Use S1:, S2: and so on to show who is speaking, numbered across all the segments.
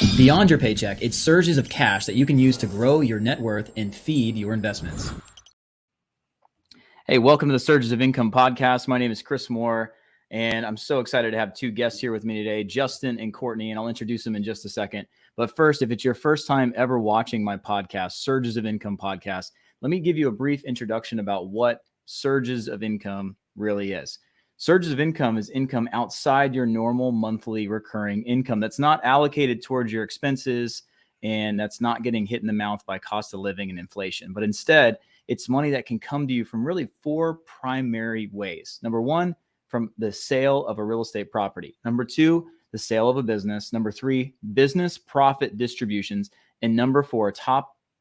S1: Beyond your paycheck, it's surges of cash that you can use to grow your net worth and feed your investments. Hey, welcome to the Surges of Income podcast. My name is Chris Moore, and I'm so excited to have two guests here with me today, Justin and Courtney, and I'll introduce them in just a second. But first, if it's your first time ever watching my podcast, Surges of Income podcast, let me give you a brief introduction about what Surges of Income really is. Surges of income is income outside your normal monthly recurring income that's not allocated towards your expenses and that's not getting hit in the mouth by cost of living and inflation. But instead, it's money that can come to you from really four primary ways. Number one, from the sale of a real estate property. Number two, the sale of a business. Number three, business profit distributions. And number four,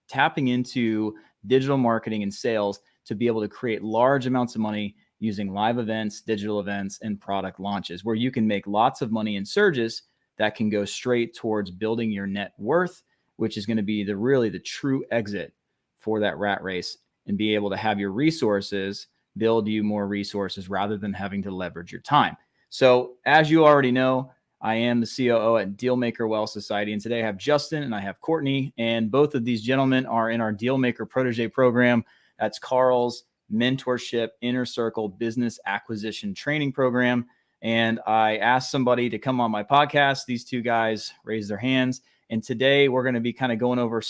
S1: tapping into digital marketing and sales to be able to create large amounts of money using live events, digital events, and product launches, where you can make lots of money in surges that can go straight towards building your net worth, which is going to be the true exit for that rat race, and be able to have your resources build you more resources rather than having to leverage your time. So as you already know, I am the COO at Dealmaker Wealth Society, and today I have Justin and I have Courtney, and both of these gentlemen are in our Dealmaker Protege program. That's Carl's mentorship inner circle business acquisition training program. And I asked somebody to come on my podcast. These two guys raised their hands. And today we're going to be kind of going over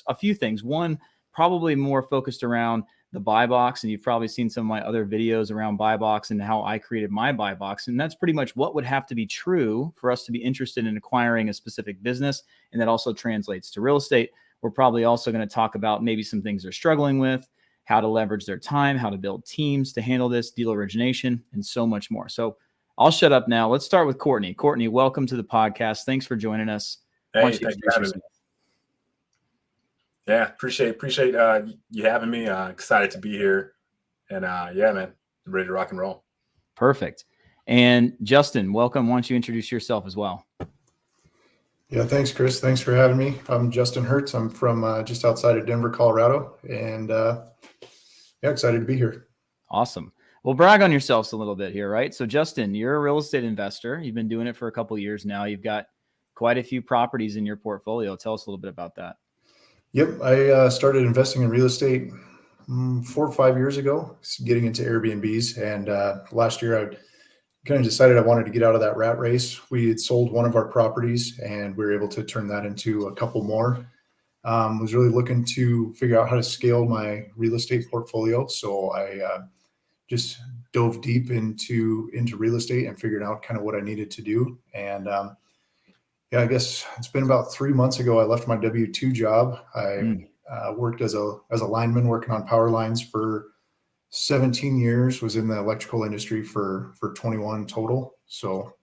S1: a few things. One, probably more focused around the buy box. And you've probably seen some of my other videos around buy box and how I created my buy box. And that's pretty much what would have to be true for us to be interested in acquiring a specific business. And that also translates to real estate. We're probably also going to talk about maybe some things they're struggling with, how to leverage their time, how to build teams to handle this, deal origination, and so much more. So I'll shut up now. Let's start with Courtney. Courtney, welcome to the podcast. Thanks for joining us.
S2: Hey, thanks for having me. Yeah, appreciate you having me. Excited to be here. And yeah, man, ready to rock and roll.
S1: Perfect. And Justin, welcome. Why don't you introduce yourself as well?
S3: Yeah, thanks, Chris. Thanks for having me. I'm Justin Hertz. I'm from just outside of Denver, Colorado, and yeah, excited to be here.
S1: Awesome. Well, brag on yourselves a little bit here, right? So, Justin, you're a real estate investor. You've been doing it for a couple of years now. You've got quite a few properties in your portfolio. Tell us a little bit about that.
S3: Yep, I started investing in real estate 4 or 5 years ago, getting into Airbnbs, and last year I kind of decided I wanted to get out of that rat race. We had sold one of our properties and we were able to turn that into a couple more. Was really looking to figure out how to scale my real estate portfolio. So I just dove deep into real estate and figured out kind of what I needed to do. And yeah, I guess it's been about 3 months ago, I left my W-2 job. I worked as a lineman working on power lines for 17 years, was in the electrical industry for 21 total. So.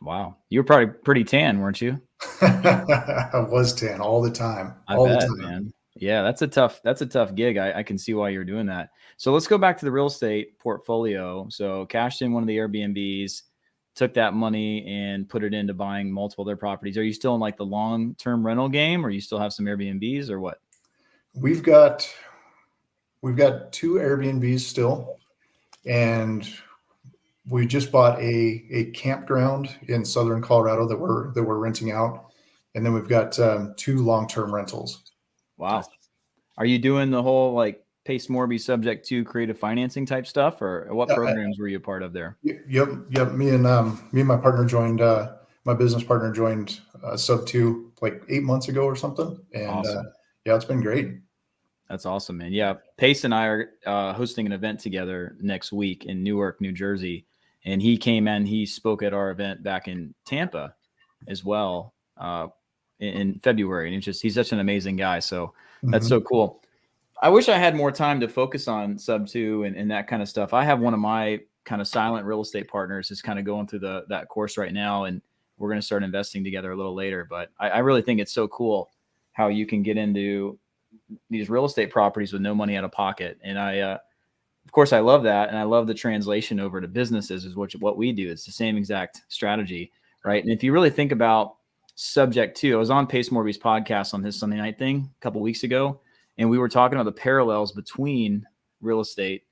S1: Wow. You were probably pretty tan, weren't you?
S3: I was tan all the time.
S1: I bet, man. Yeah, that's a tough gig. I can see why you're doing that. So let's go back to the real estate portfolio. So cashed in one of the Airbnbs, took that money and put it into buying multiple other properties. Are you still in like the long-term rental game, or you still have some Airbnbs, or what?
S3: We've got 2 Airbnbs still, and we just bought a campground in southern Colorado that we're renting out, and then we've got 2 long-term rentals.
S1: Wow. Are you doing the whole like Pace Morby subject to creative financing type stuff, or what programs were you a part of there?
S3: Yep. Me and my partner joined. My business partner joined Sub 2 like 8 months ago or something, and awesome. Yeah, it's been great.
S1: That's awesome, man. Yeah, Pace and I are hosting an event together next week in Newark, New Jersey, and he came in. He spoke at our event back in Tampa as well in February, and he's such an amazing guy. So that's so cool. I wish I had more time to focus on Sub 2 and that kind of stuff. I have one of my kind of silent real estate partners is kind of going through that course right now, and we're going to start investing together a little later. But I really think it's so cool how you can get into these real estate properties with no money out of pocket. And of course, I love that. And I love the translation over to businesses is what we do. It's the same exact strategy, right? And if you really think about subject to, I was on Pace Morby's podcast on his Sunday night thing a couple of weeks ago, and we were talking about the parallels between real estate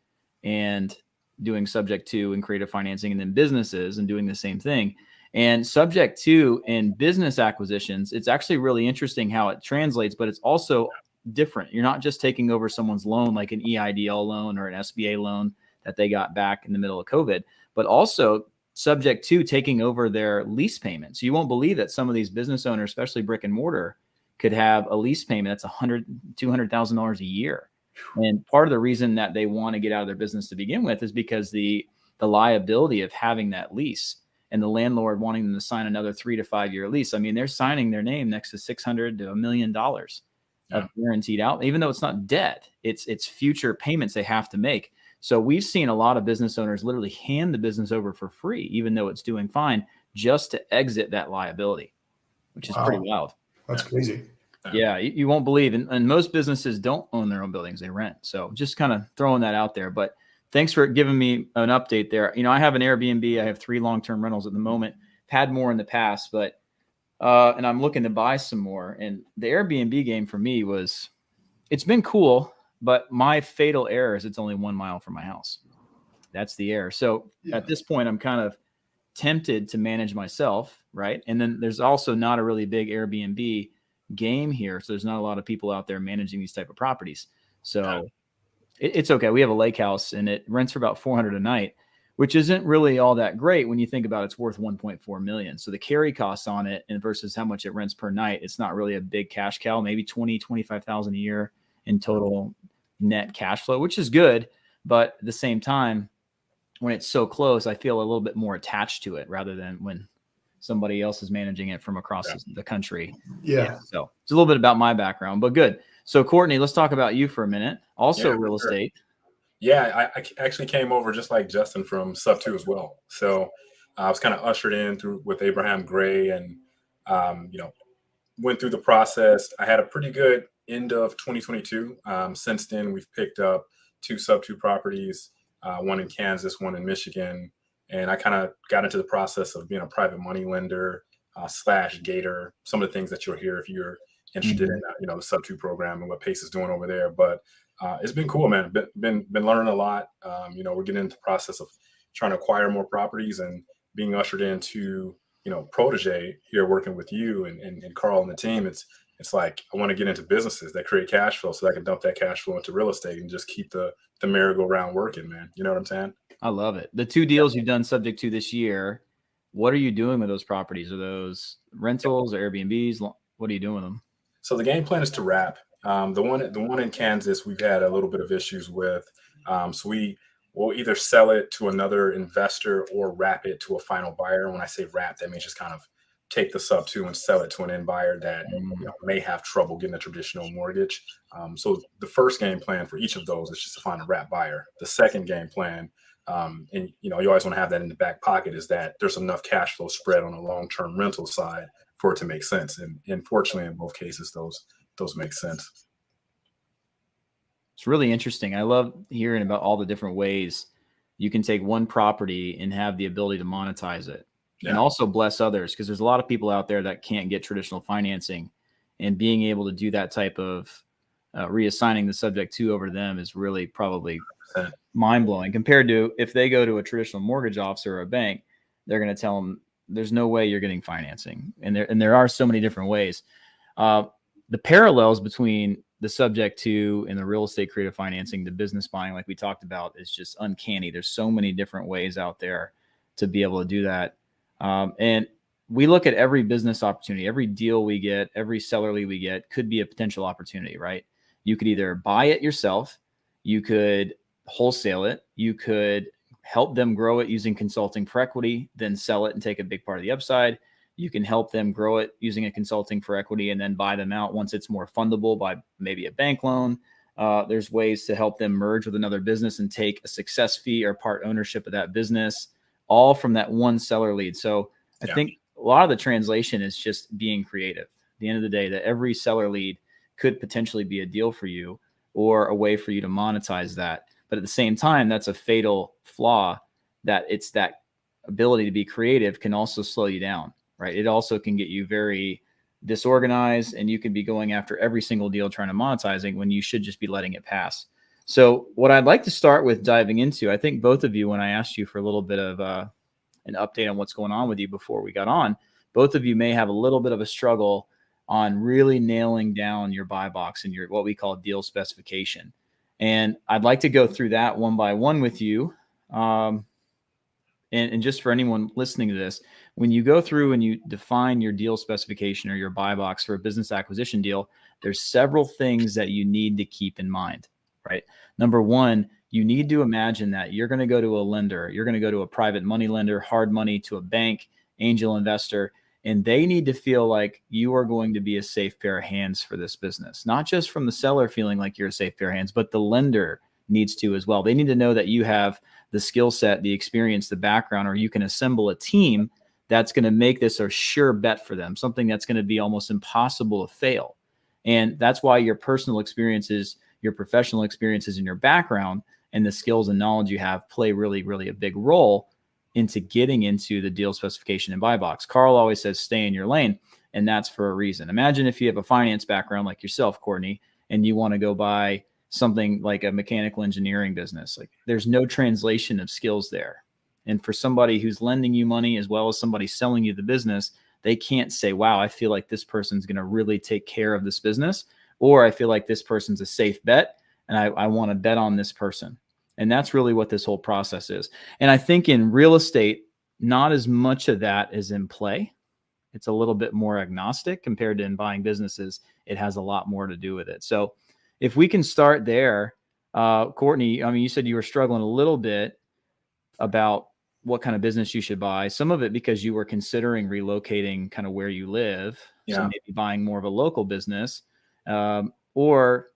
S1: and doing subject to and creative financing, and then businesses and doing the same thing. And subject to in business acquisitions, it's actually really interesting how it translates, but it's also different. You're not just taking over someone's loan like an EIDL loan or an SBA loan that they got back in the middle of COVID, but also subject to taking over their lease payments. You won't believe that some of these business owners, especially brick and mortar, could have a lease payment that's $200,000 a year. And part of the reason that they want to get out of their business to begin with is because the liability of having that lease and the landlord wanting them to sign another 3 to 5 year lease. I mean, they're signing their name next to $600 to $1 million of guaranteed out, even though it's not debt, it's future payments they have to make. So we've seen a lot of business owners literally hand the business over for free, even though it's doing fine, just to exit that liability, which is pretty wild.
S3: That's crazy.
S1: Yeah, you won't believe. And most businesses don't own their own buildings, they rent. So just kind of throwing that out there. But thanks for giving me an update there. I have an Airbnb. I have 3 long-term rentals at the moment. Had more in the past, but and I'm looking to buy some more. And the Airbnb game for me it's been cool, but my fatal error is it's only 1 mile from my house. That's the error. So at this point, I'm kind of tempted to manage myself, right? And then there's also not a really big Airbnb game here. So there's not a lot of people out there managing these type of properties. So it's okay. We have a lake house and it rents for about $400 a night, which isn't really all that great when you think about it's worth 1.4 million. So the carry costs on it and versus how much it rents per night, it's not really a big cash cow, maybe 25,000 a year in total net cash flow, which is good. But at the same time, when it's so close, I feel a little bit more attached to it rather than when somebody else is managing it from across the country.
S3: Yeah.
S1: So it's a little bit about my background, but good. So Courtney, let's talk about you for a minute. Also real estate.
S2: Yeah, I actually came over just like Justin from Sub 2 as well. So I was kind of ushered in with Abraham Gray and, went through the process. I had a pretty good end of 2022. Since then, we've picked up 2 Sub 2 properties, one in Kansas, one in Michigan. And I kind of got into the process of being a private money lender / gator, some of the things that you'll hear if you're interested in, the Sub 2 program and what PACE is doing over there. But it's been cool, man. Been learning a lot. We're getting into the process of trying to acquire more properties and being ushered into, Protege here working with you and Carl and the team. It's like, I want to get into businesses that create cash flow so that I can dump that cash flow into real estate and just keep the merry-go-round working, man. You know what I'm saying?
S1: I love it. The 2 deals you've done subject to this year, what are you doing with those properties? Are those rentals or Airbnbs? What are you doing with them?
S2: So the game plan is to wrap. The one in Kansas, we've had a little bit of issues with. So we'll either sell it to another investor or wrap it to a final buyer. When I say wrap, that means just kind of take the Sub 2 and sell it to an end buyer that may have trouble getting a traditional mortgage. So the first game plan for each of those is just to find a wrap buyer. The second game plan, and you always want to have that in the back pocket, is that there's enough cash flow spread on the long-term rental side for it to make sense. And fortunately, in both cases, those make sense.
S1: It's really interesting. I love hearing about all the different ways you can take one property and have the ability to monetize it and also bless others, because there's a lot of people out there that can't get traditional financing, and being able to do that type of reassigning the subject to over to them is really probably mind-blowing compared to if they go to a traditional mortgage officer or a bank, they're going to tell them there's no way you're getting financing. And there are so many different ways. The parallels between the subject to and the real estate creative financing, the business buying, like we talked about, is just uncanny. There's so many different ways out there to be able to do that. And we look at every business opportunity, every deal we get, every seller lead we get could be a potential opportunity, right? You could either buy it yourself, you could wholesale it, you could help them grow it using consulting for equity, then sell it and take a big part of the upside. You can help them grow it using a consulting for equity and then buy them out once it's more fundable by maybe a bank loan. There's ways to help them merge with another business and take a success fee or part ownership of that business, all from that one seller lead. So I think a lot of the translation is just being creative. At the end of the day, that every seller lead could potentially be a deal for you or a way for you to monetize that. But at the same time, that's a fatal flaw, that it's that ability to be creative can also slow you down, right? It also can get you very disorganized, and you could be going after every single deal trying to monetizing when you should just be letting it pass. So what I'd like to start with diving into, I think both of you, when I asked you for a little bit of an update on what's going on with you before we got on. Both of you may have a little bit of a struggle on really nailing down your buy box and your what we call deal specification. And I'd like to go through that one by one with you. And just for anyone listening to this, when you go through and you define your deal specification or your buy box for a business acquisition deal, there's several things that you need to keep in mind, right? Number one, you need to imagine that you're going to go to a lender, you're going to go to a private money lender, hard money, to a bank, angel investor, and they need to feel like you are going to be a safe pair of hands for this business. Not just from the seller feeling like you're a safe pair of hands, but the lender needs to as well. They need to know that you have the skill set, the experience, the background, or you can assemble a team that's going to make this a sure bet for them, something that's going to be almost impossible to fail. And that's why your personal experiences, your professional experiences, and your background and the skills and knowledge you have play really, really a big role into getting into the deal specification and buy box. Carl always says, stay in your lane. And that's for a reason. Imagine if you have a finance background like yourself, Courtney, and you want to go buy something like a mechanical engineering business. Like, there's no translation of skills there. And for somebody who's lending you money as well as somebody selling you the business, they can't say, wow, I feel like this person's going to really take care of this business, or I feel like this person's a safe bet and I want to bet on this person. And that's really what this whole process is. And I think in real estate, not as much of that is in play. It's a little bit more agnostic compared to in buying businesses. It has a lot more to do with it. So if we can start there, Courtney, I mean, you said you were struggling a little bit about what kind of business you should buy. Some of it because you were considering relocating kind of where you live. Yeah. So maybe buying more of a local business. Or,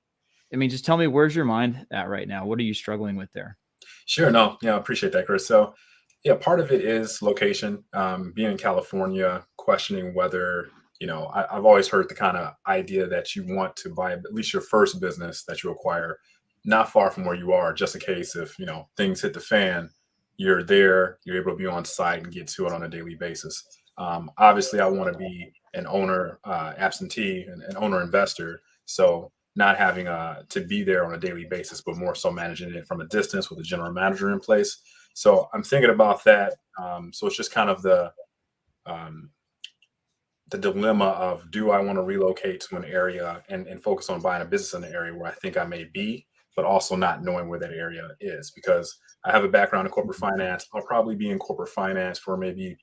S1: I mean, just tell me, where's your mind at right now? What are you struggling with there?
S2: Sure. No, yeah, I appreciate that, Chris. So yeah, part of it is location. Being in California, questioning whether, I've always heard the kind of idea that you want to buy at least your first business that you acquire not far from where you are, just in case if, things hit the fan, you're there, you're able to be on site and get to it on a daily basis. Obviously, I want to be an owner absentee, an owner investor. So not having to be there on a daily basis, but more so managing it from a distance with a general manager in place. So I'm thinking about that. So it's just kind of the dilemma of, do I want to relocate to an area and focus on buying a business in the area where I think I may be, but also not knowing where that area is, because I have a background in corporate finance. I'll probably be in corporate finance for maybe,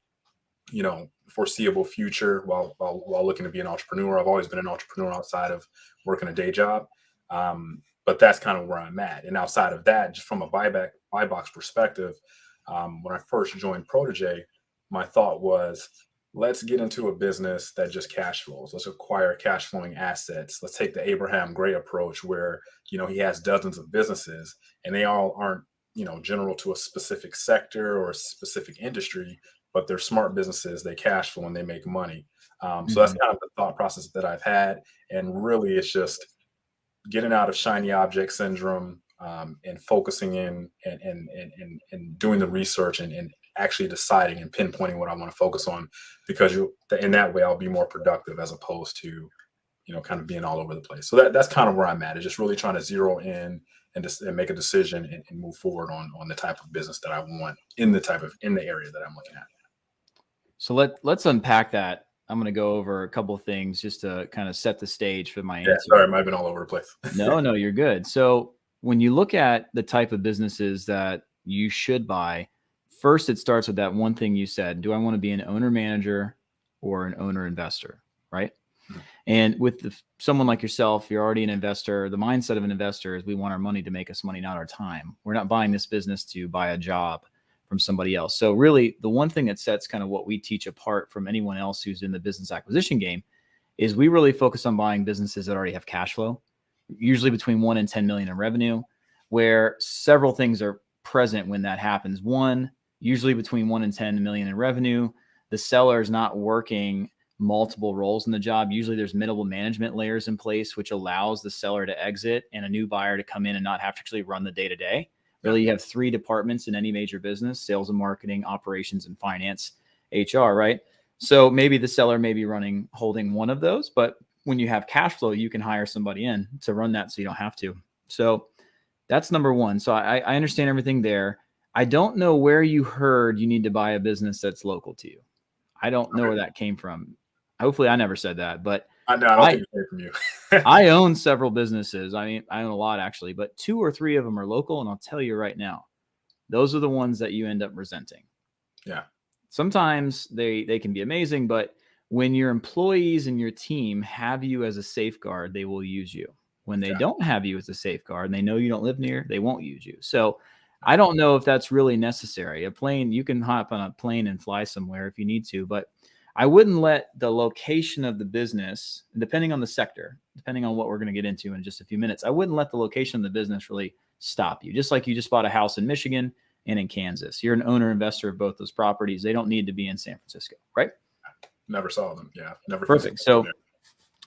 S2: foreseeable future while looking to be an entrepreneur. I've always been an entrepreneur outside of working a day job. But that's kind of where I'm at. And outside of that, just from a buy box perspective, when I first joined Protege, my thought was, let's get into a business that just cash flows. Let's acquire cash flowing assets. Let's take the Abraham Gray approach where, he has dozens of businesses and they all aren't, general to a specific sector or a specific industry, but they're smart businesses. They cash flow and they make money. So that's kind of the thought process that I've had. And really it's just getting out of shiny object syndrome and focusing in and doing the research and actually deciding and pinpointing what I want to focus on, because in that way I'll be more productive as opposed to, kind of being all over the place. So that's kind of where I'm at. It's just really trying to zero in and make a decision and move forward on the type of business that I want in the area that I'm looking at.
S1: So let's unpack that. I'm going to go over a couple of things just to kind of set the stage for my answer.
S2: Sorry, I might have been all over the place.
S1: No, you're good. So when you look at the type of businesses that you should buy, first, it starts with that one thing you said. Do I want to be an owner manager or an owner investor, right? Mm-hmm. And with someone like yourself, you're already an investor. The mindset of an investor is we want our money to make us money, not our time. We're not buying this business to buy a job from somebody else. So really, the one thing that sets kind of what we teach apart from anyone else who's in the business acquisition game is we really focus on buying businesses that already have cash flow, usually between 1 and 10 million in revenue, where several things are present when that happens. One, usually between 1 and 10 million in revenue, the seller is not working multiple roles in the job. Usually there's minimal management layers in place, which allows the seller to exit and a new buyer to come in and not have to actually run the day-to-day. Really, you have 3 departments in any major business: sales and marketing, operations, and finance, HR, right? So maybe the seller may be holding one of those, but when you have cash flow, you can hire somebody in to run that so you don't have to. So that's number one. So I understand everything there. I don't know where you heard you need to buy a business that's local to you. I don't know where that came from. Hopefully I never said that, but
S2: I don't think it came from you.
S1: I own several businesses. I mean, I own a lot actually, but 2 or 3 of them are local. And I'll tell you right now, those are the ones that you end up resenting.
S2: Yeah.
S1: Sometimes they can be amazing, but when your employees and your team have you as a safeguard, they will use you. When they don't have you as a safeguard and they know you don't live near, they won't use you. So I don't know if that's really necessary. A plane, you can hop on a plane and fly somewhere if you need to, but I wouldn't let the location of the business, depending on the sector, depending on what we're going to get into in just a few minutes, I wouldn't let the location of the business really stop you. Just like you just bought a house in Michigan and in Kansas. You're an owner investor of both those properties. They don't need to be in San Francisco, right?
S2: Never saw them. Yeah. Never.
S1: Perfect. So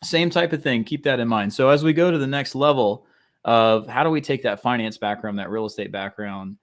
S1: same type of thing. Keep that in mind. So as we go to the next level of how do we take that finance background, that real estate background,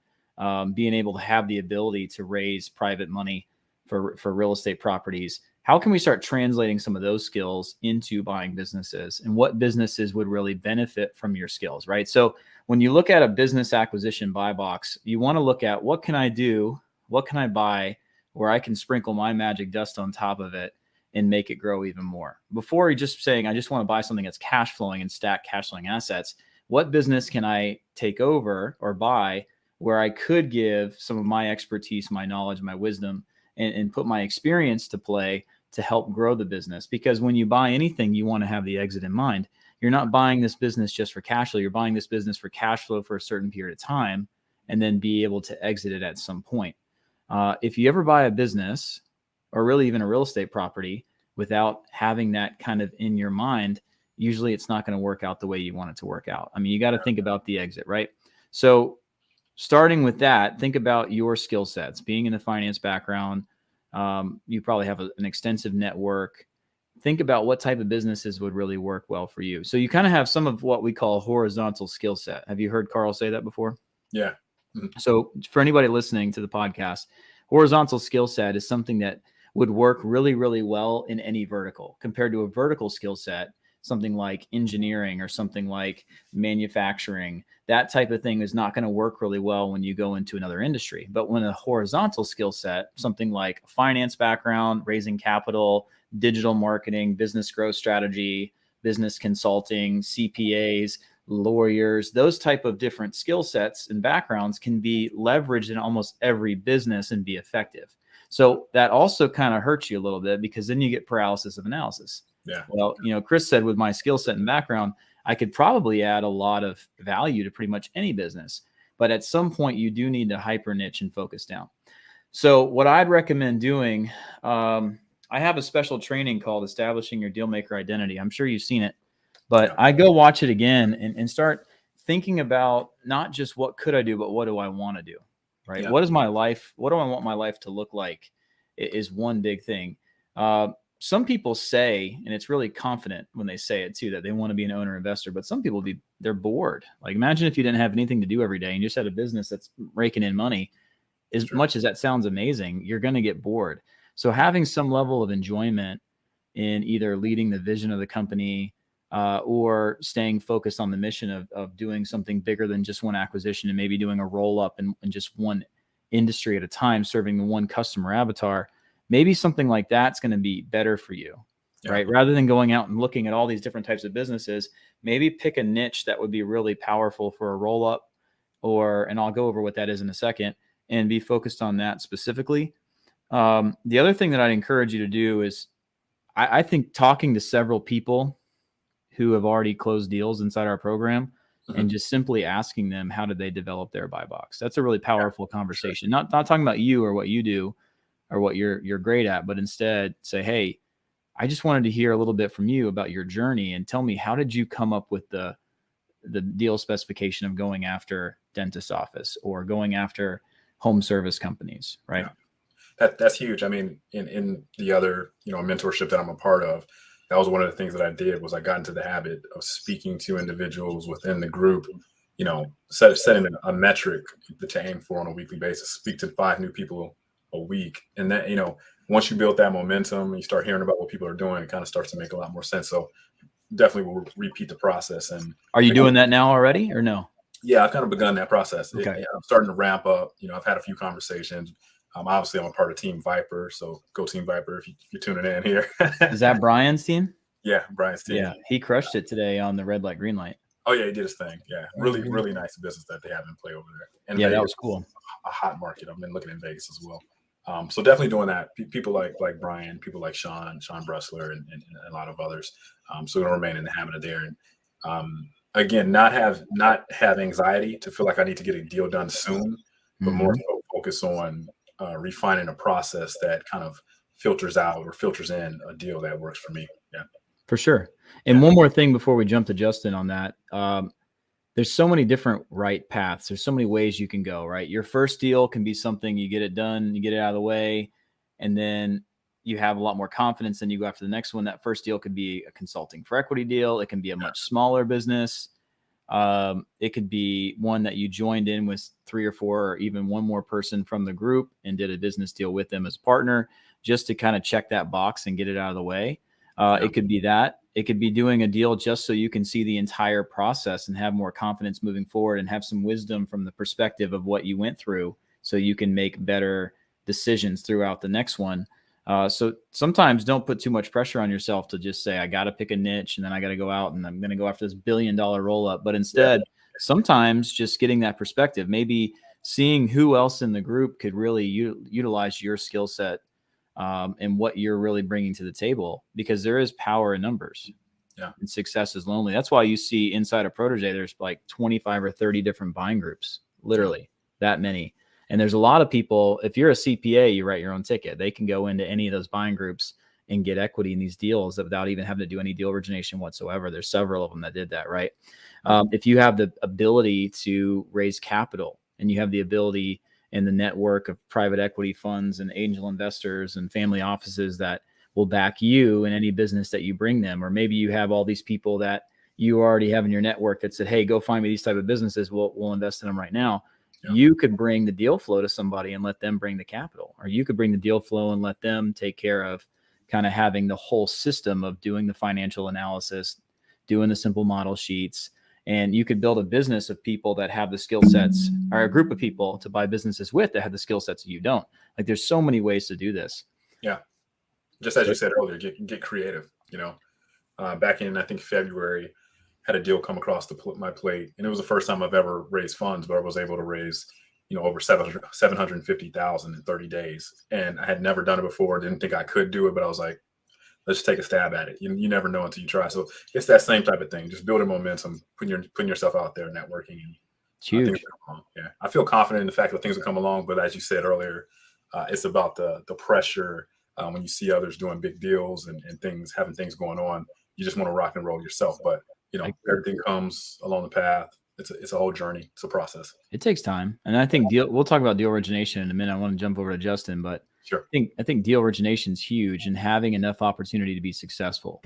S1: being able to have the ability to raise private money for real estate properties, how can we start translating some of those skills into buying businesses, and what businesses would really benefit from your skills, right? So when you look at a business acquisition buy box, you want to look at what can I do? What can I buy where I can sprinkle my magic dust on top of it and make it grow even more? Before you're just saying, I just want to buy something that's cash flowing and stack cash flowing assets, what business can I take over or buy where I could give some of my expertise, my knowledge, my wisdom, and put my experience to play to help grow the business? Because when you buy anything, you want to have the exit in mind. You're not buying this business just for cash flow. You're buying this business for cash flow for a certain period of time and then be able to exit it at some point. If you ever buy a business or really even a real estate property without having that kind of in your mind, usually it's not going to work out the way you want it to work out. I mean, you got to think about the exit, right? So starting with that, think about your skill sets. Being in the finance background, you probably have an extensive network. Think about what type of businesses would really work well for you. So you kind of have some of what we call horizontal skill set. Have you heard Carl say that before?
S2: Yeah.
S1: So for anybody listening to the podcast, horizontal skill set is something that would work really, really well in any vertical compared to a vertical skill set, something like engineering or something like manufacturing. That type of thing is not going to work really well when you go into another industry. But when a horizontal skill set, something like a finance background, raising capital, digital marketing, business growth strategy, business consulting, CPAs, lawyers, those type of different skill sets and backgrounds can be leveraged in almost every business and be effective. So that also kind of hurts you a little bit because then you get paralysis of analysis.
S2: Yeah.
S1: Well, Chris said with my skill set and background, I could probably add a lot of value to pretty much any business. But at some point, you do need to hyper niche and focus down. So what I'd recommend doing, I have a special training called Establishing Your Dealmaker Identity. I'm sure you've seen it, but I go watch it again and start thinking about not just what could I do, but what do I want to do, right?
S2: Yeah.
S1: What is my life? What do I want my life to look like is one big thing. Some people say, and it's really confident when they say it too, that they want to be an owner investor, but some people they're bored. Like imagine if you didn't have anything to do every day and you just had a business that's raking in money. As much as that sounds amazing, you're going to get bored. So having some level of enjoyment in either leading the vision of the company or staying focused on the mission of doing something bigger than just one acquisition and maybe doing a roll up in just one industry at a time, serving the one customer avatar, maybe something like that's going to be better for you, right? Rather than going out and looking at all these different types of businesses, maybe pick a niche that would be really powerful for a roll up and I'll go over what that is in a second, and be focused on that specifically. The other thing that I'd encourage you to do is I think talking to several people who have already closed deals inside our program and just simply asking them, how did they develop their buy box? That's a really powerful conversation. Not talking about you or what you do or what you're great at, but instead say, hey, I just wanted to hear a little bit from you about your journey and tell me, how did you come up with the deal specification of going after dentist office or going after home service companies, right?
S2: That's huge. I mean, in the other, mentorship that I'm a part of, that was one of the things that I did was I got into the habit of speaking to individuals within the group, setting a metric that you aim for on a weekly basis, speak to 5 new people a week. And that, once you build that momentum and you start hearing about what people are doing, it kind of starts to make a lot more sense. So definitely we'll repeat the process. And
S1: are you doing that now already or no?
S2: Yeah, I've kind of begun that process.
S1: Okay.
S2: I'm starting to ramp up. I've had a few conversations. Obviously, I'm a part of Team Viper, so go Team Viper if you're tuning in here.
S1: Is that Brian's team?
S2: Yeah, Brian's team.
S1: Yeah, he crushed it today on the red light, green light.
S2: Oh yeah, he did his thing. Yeah, really, really nice business that they have in play over there. And
S1: Yeah,
S2: Vegas,
S1: that was cool.
S2: a hot market. I've been looking in Vegas as well. So definitely doing that. People like Brian, people like Sean Bressler, and a lot of others. So we're gonna remain in the habit of there. And again, not have anxiety to feel like I need to get a deal done soon, but more so focus on refining a process that kind of filters out or filters in a deal that works for me. Yeah,
S1: for sure. And one more thing before we jump to Justin on that. There's so many different right paths. There's so many ways you can go, right? Your first deal can be something you get it done, you get it out of the way, and then you have a lot more confidence and you go after the next one. That first deal could be a consulting for equity deal. It can be a much smaller business. It could be one that you joined in with 3 or 4 or even one more person from the group and did a business deal with them as a partner just to kind of check that box and get it out of the way. It could be that. It could be doing a deal just so you can see the entire process and have more confidence moving forward and have some wisdom from the perspective of what you went through so you can make better decisions throughout the next one. So sometimes don't put too much pressure on yourself to just say, I got to pick a niche and then I got to go out and I'm going to go after this $1 billion roll up. But instead, sometimes just getting that perspective, maybe seeing who else in the group could really utilize your skill set and what you're really bringing to the table, because there is power in numbers.
S2: Yeah.
S1: And success is lonely. That's why you see inside of Protege, there's like 25 or 30 different buying groups, literally that many. And there's a lot of people, if you're a CPA, you write your own ticket. They can go into any of those buying groups and get equity in these deals without even having to do any deal origination whatsoever. There's several of them that did that, right? If you have the ability to raise capital and you have the ability and the network of private equity funds and angel investors and family offices that will back you in any business that you bring them, or maybe you have all these people that you already have in your network that said, hey, go find me these type of businesses. We'll invest in them right now. Yeah. You could bring the deal flow to somebody and let them bring the capital, or you could bring the deal flow and let them take care of kind of having the whole system of doing the financial analysis, doing the simple model sheets. And you could build a business of people that have the skill sets, or a group of people to buy businesses with that have the skill sets that you don't. Like there's so many ways to do this.
S2: Yeah. Just as you said earlier, get creative. Back in, I think, February, had a deal come across my plate, and it was the first time I've ever raised funds, but I was able to raise, over 750,000 in 30 days. And I had never done it before. Didn't think I could do it, but I was like, let's take a stab at it. You never know until you try. So it's that same type of thing, just building momentum, putting yourself out there, networking. And
S1: it's huge.
S2: Yeah. I feel confident in the fact that things will come along, but as you said earlier, it's about the pressure. When you see others doing big deals and having things going on, you just want to rock and roll yourself. But everything comes along the path. It's a whole journey. It's a process.
S1: It takes time. And I think we'll talk about deal origination in a minute. I want to jump over to Justin, but
S2: sure.
S1: I think deal origination is huge, and having enough opportunity to be successful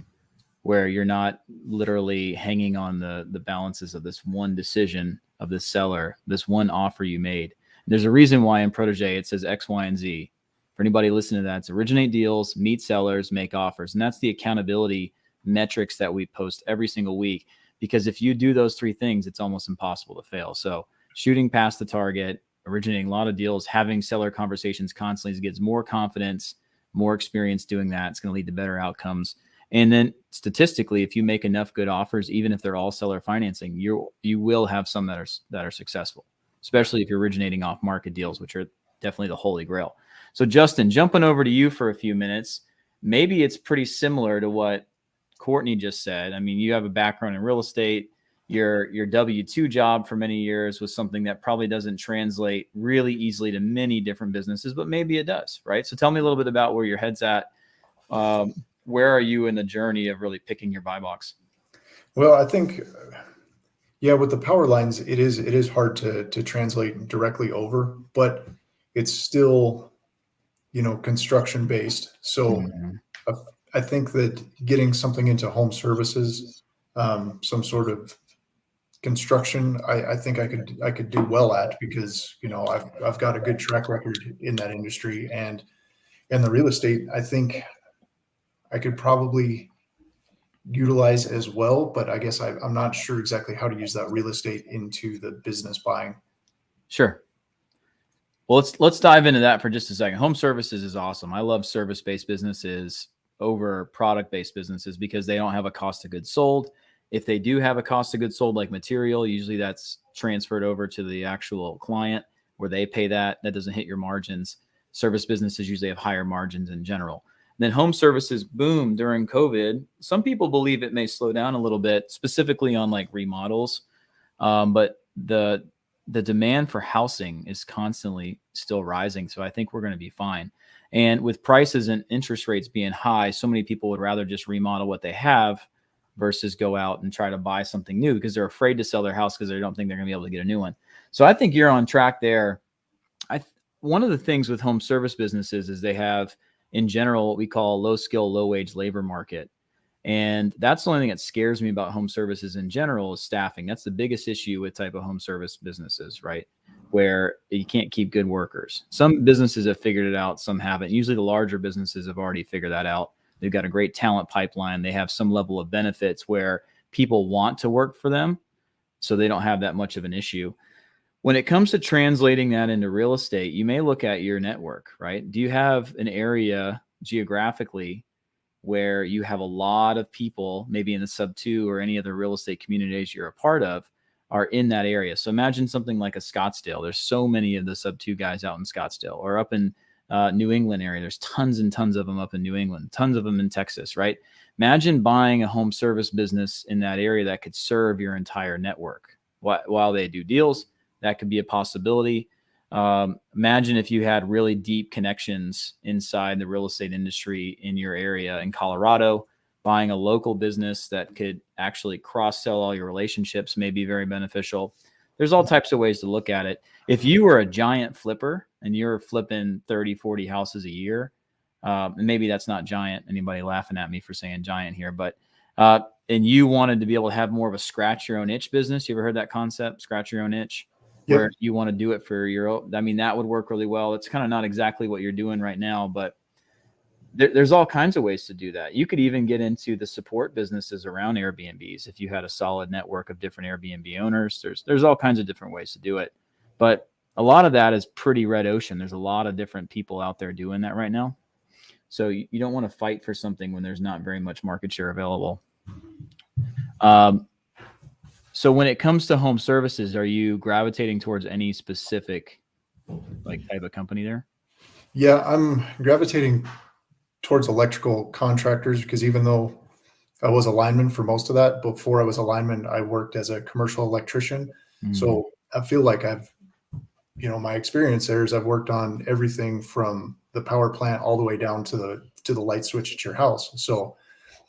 S1: where you're not literally hanging on the balances of this one decision of the seller, this one offer you made. There's a reason why in Protege it says X, Y, and Z. For anybody listening to that, it's originate deals, meet sellers, make offers. And that's the accountability metrics that we post every single week. Because if you do those 3 things, it's almost impossible to fail. So shooting past the target, originating a lot of deals, having seller conversations constantly gets more confidence, more experience doing that. It's going to lead to better outcomes. And then statistically, if you make enough good offers, even if they're all seller financing, you will have some that are successful, especially if you're originating off market deals, which are definitely the holy grail. So Justin, jumping over to you for a few minutes, maybe it's pretty similar to what Courtney just said. I mean, you have a background in real estate. Your W-2 job for many years was something that probably doesn't translate really easily to many different businesses, but maybe it does, right? So tell me a little bit about where your head's at. Where are you in the journey of really picking your buy box?
S3: Well, I think, with the power lines, it is hard to translate directly over, but it's still, construction based. So I think that getting something into home services, some sort of construction, I think I could do well at, because I've got a good track record in that industry, and the real estate, I think I could probably utilize as well, but I guess I'm not sure exactly how to use that real estate into the business buying.
S1: Sure. Well, let's dive into that for just a second. Home services is awesome. I love service-based businesses over product-based businesses because they don't have a cost of goods sold. If they do have a cost of goods sold, like material, usually that's transferred over to the actual client where they pay that. That doesn't hit your margins. Service businesses usually have higher margins in general. Then home services boom during COVID. Some people believe it may slow down a little bit, specifically on like remodels. But the demand for housing is constantly still rising. So I think we're going to be fine. And with prices and interest rates being high, so many people would rather just remodel what they have versus go out and try to buy something new because they're afraid to sell their house because they don't think they're going to be able to get a new one. So I think you're on track there. One of the things with home service businesses is they have, in general, what we call low skill, low wage labor market. And that's the only thing that scares me about home services in general is staffing. That's the biggest issue with type of home service businesses, right? Where you can't keep good workers. Some businesses have figured it out, some haven't. Usually the larger businesses have already figured that out. They've got a great talent pipeline. They have some level of benefits where people want to work for them, so they don't have that much of an issue. When it comes to translating that into real estate, you may look at your network, right? Do you have an area geographically where you have a lot of people, maybe in the sub 2 or any other real estate communities you're a part of, are in that area? So imagine something like a Scottsdale. There's so many of the sub 2 guys out in Scottsdale, or up in New England area. There's tons and tons of them up in New England, tons of them in Texas, right? Imagine buying a home service business in that area that could serve your entire network while they do deals. That could be a possibility. Imagine if you had really deep connections inside the real estate industry in your area in Colorado. Buying a local business that could actually cross-sell all your relationships may be very beneficial. There's all types of ways to look at it. If you were a giant flipper and you're flipping 30, 40 houses a year, and maybe that's not giant, anybody laughing at me for saying giant here, but and you wanted to be able to have more of a scratch your own itch business. You ever heard that concept, scratch your own itch? Where
S3: Yep.
S1: you want to do it for your own. I mean, that would work really well. It's kind of not exactly what you're doing right now, but there's all kinds of ways to do that. You could even get into the support businesses around Airbnbs. If you had a solid network of different Airbnb owners, there's all kinds of different ways to do it. But a lot of that is pretty red ocean. There's a lot of different people out there doing that right now. So you don't want to fight for something when there's not very much market share available. So when it comes to home services, are you gravitating towards any specific like type of company there?
S3: Yeah, I'm gravitating towards electrical contractors because even though I was a lineman for most of that, before I was a lineman, I worked as a commercial electrician. So I feel like my experience there is I've worked on everything from the power plant all the way down to the light switch at your house. So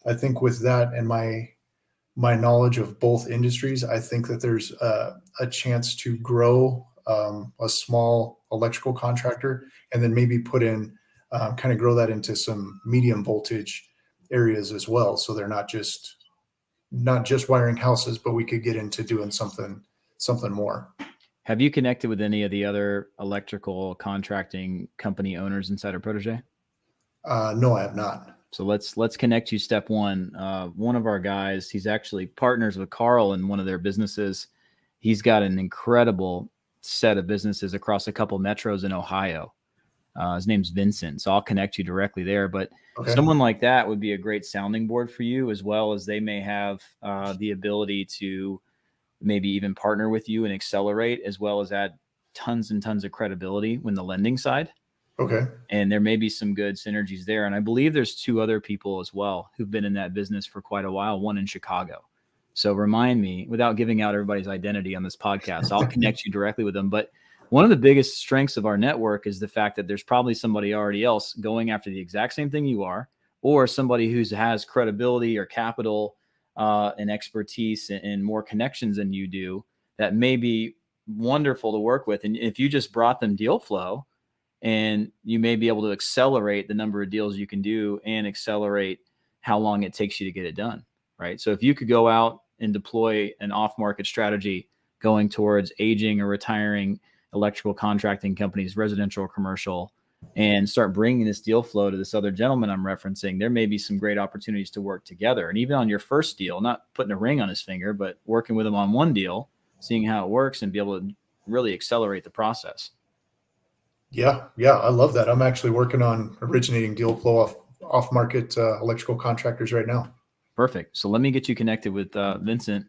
S3: I think with that and my knowledge of both industries, I think that there's a chance to grow a small electrical contractor and then maybe put in kind of grow that into some medium voltage areas as well. So they're not just wiring houses, but we could get into doing something more.
S1: Have you connected with any of the other electrical contracting company owners inside of Protege?
S3: No, I have not.
S1: So let's connect you. Step one. One of our guys, he's actually partners with Carl in one of their businesses. He's got an incredible set of businesses across a couple metros in Ohio. His name's Vincent. So I'll connect you directly there. But someone like that would be a great sounding board for you, as well as they may have the ability to maybe even partner with you and accelerate, as well as add tons and tons of credibility when the lending side.
S3: Okay.
S1: And there may be some good synergies there. And I believe there's 2 other people as well who've been in that business for quite a while, one in Chicago. So remind me, without giving out everybody's identity on this podcast, I'll connect you directly with them. But one of the biggest strengths of our network is the fact that there's probably somebody already else going after the exact same thing you are, or somebody who has credibility or capital and expertise and more connections than you do that may be wonderful to work with. And if you just brought them deal flow, and you may be able to accelerate the number of deals you can do and accelerate how long it takes you to get it done, right? So if you could go out and deploy an off-market strategy going towards aging or retiring electrical contracting companies, residential or commercial, and start bringing this deal flow to this other gentleman I'm referencing, there may be some great opportunities to work together. And even on your first deal, not putting a ring on his finger, but working with him on one deal, seeing how it works and be able to really accelerate the process.
S3: Yeah. I love that. I'm actually working on originating deal flow off market electrical contractors right now.
S1: Perfect. So let me get you connected with Vincent,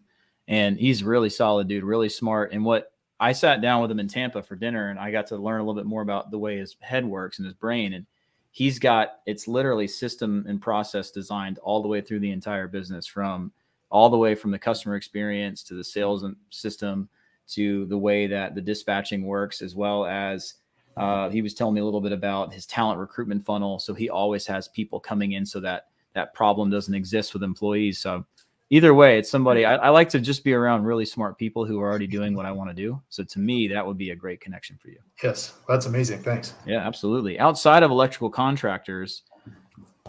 S1: and he's really solid dude, really smart. And what I sat down with him in Tampa for dinner, and I got to learn a little bit more about the way his head works and his brain. And he's got, it's literally system and process designed all the way through the entire business, from all the way from the customer experience to the sales system to the way that the dispatching works, as well as he was telling me a little bit about his talent recruitment funnel. So he always has people coming in so that that problem doesn't exist with employees. So either way, it's somebody I like to just be around really smart people who are already doing what I want to do. So to me, that would be a great connection for you.
S3: Yes, that's amazing. Thanks.
S1: Yeah, absolutely. Outside of electrical contractors,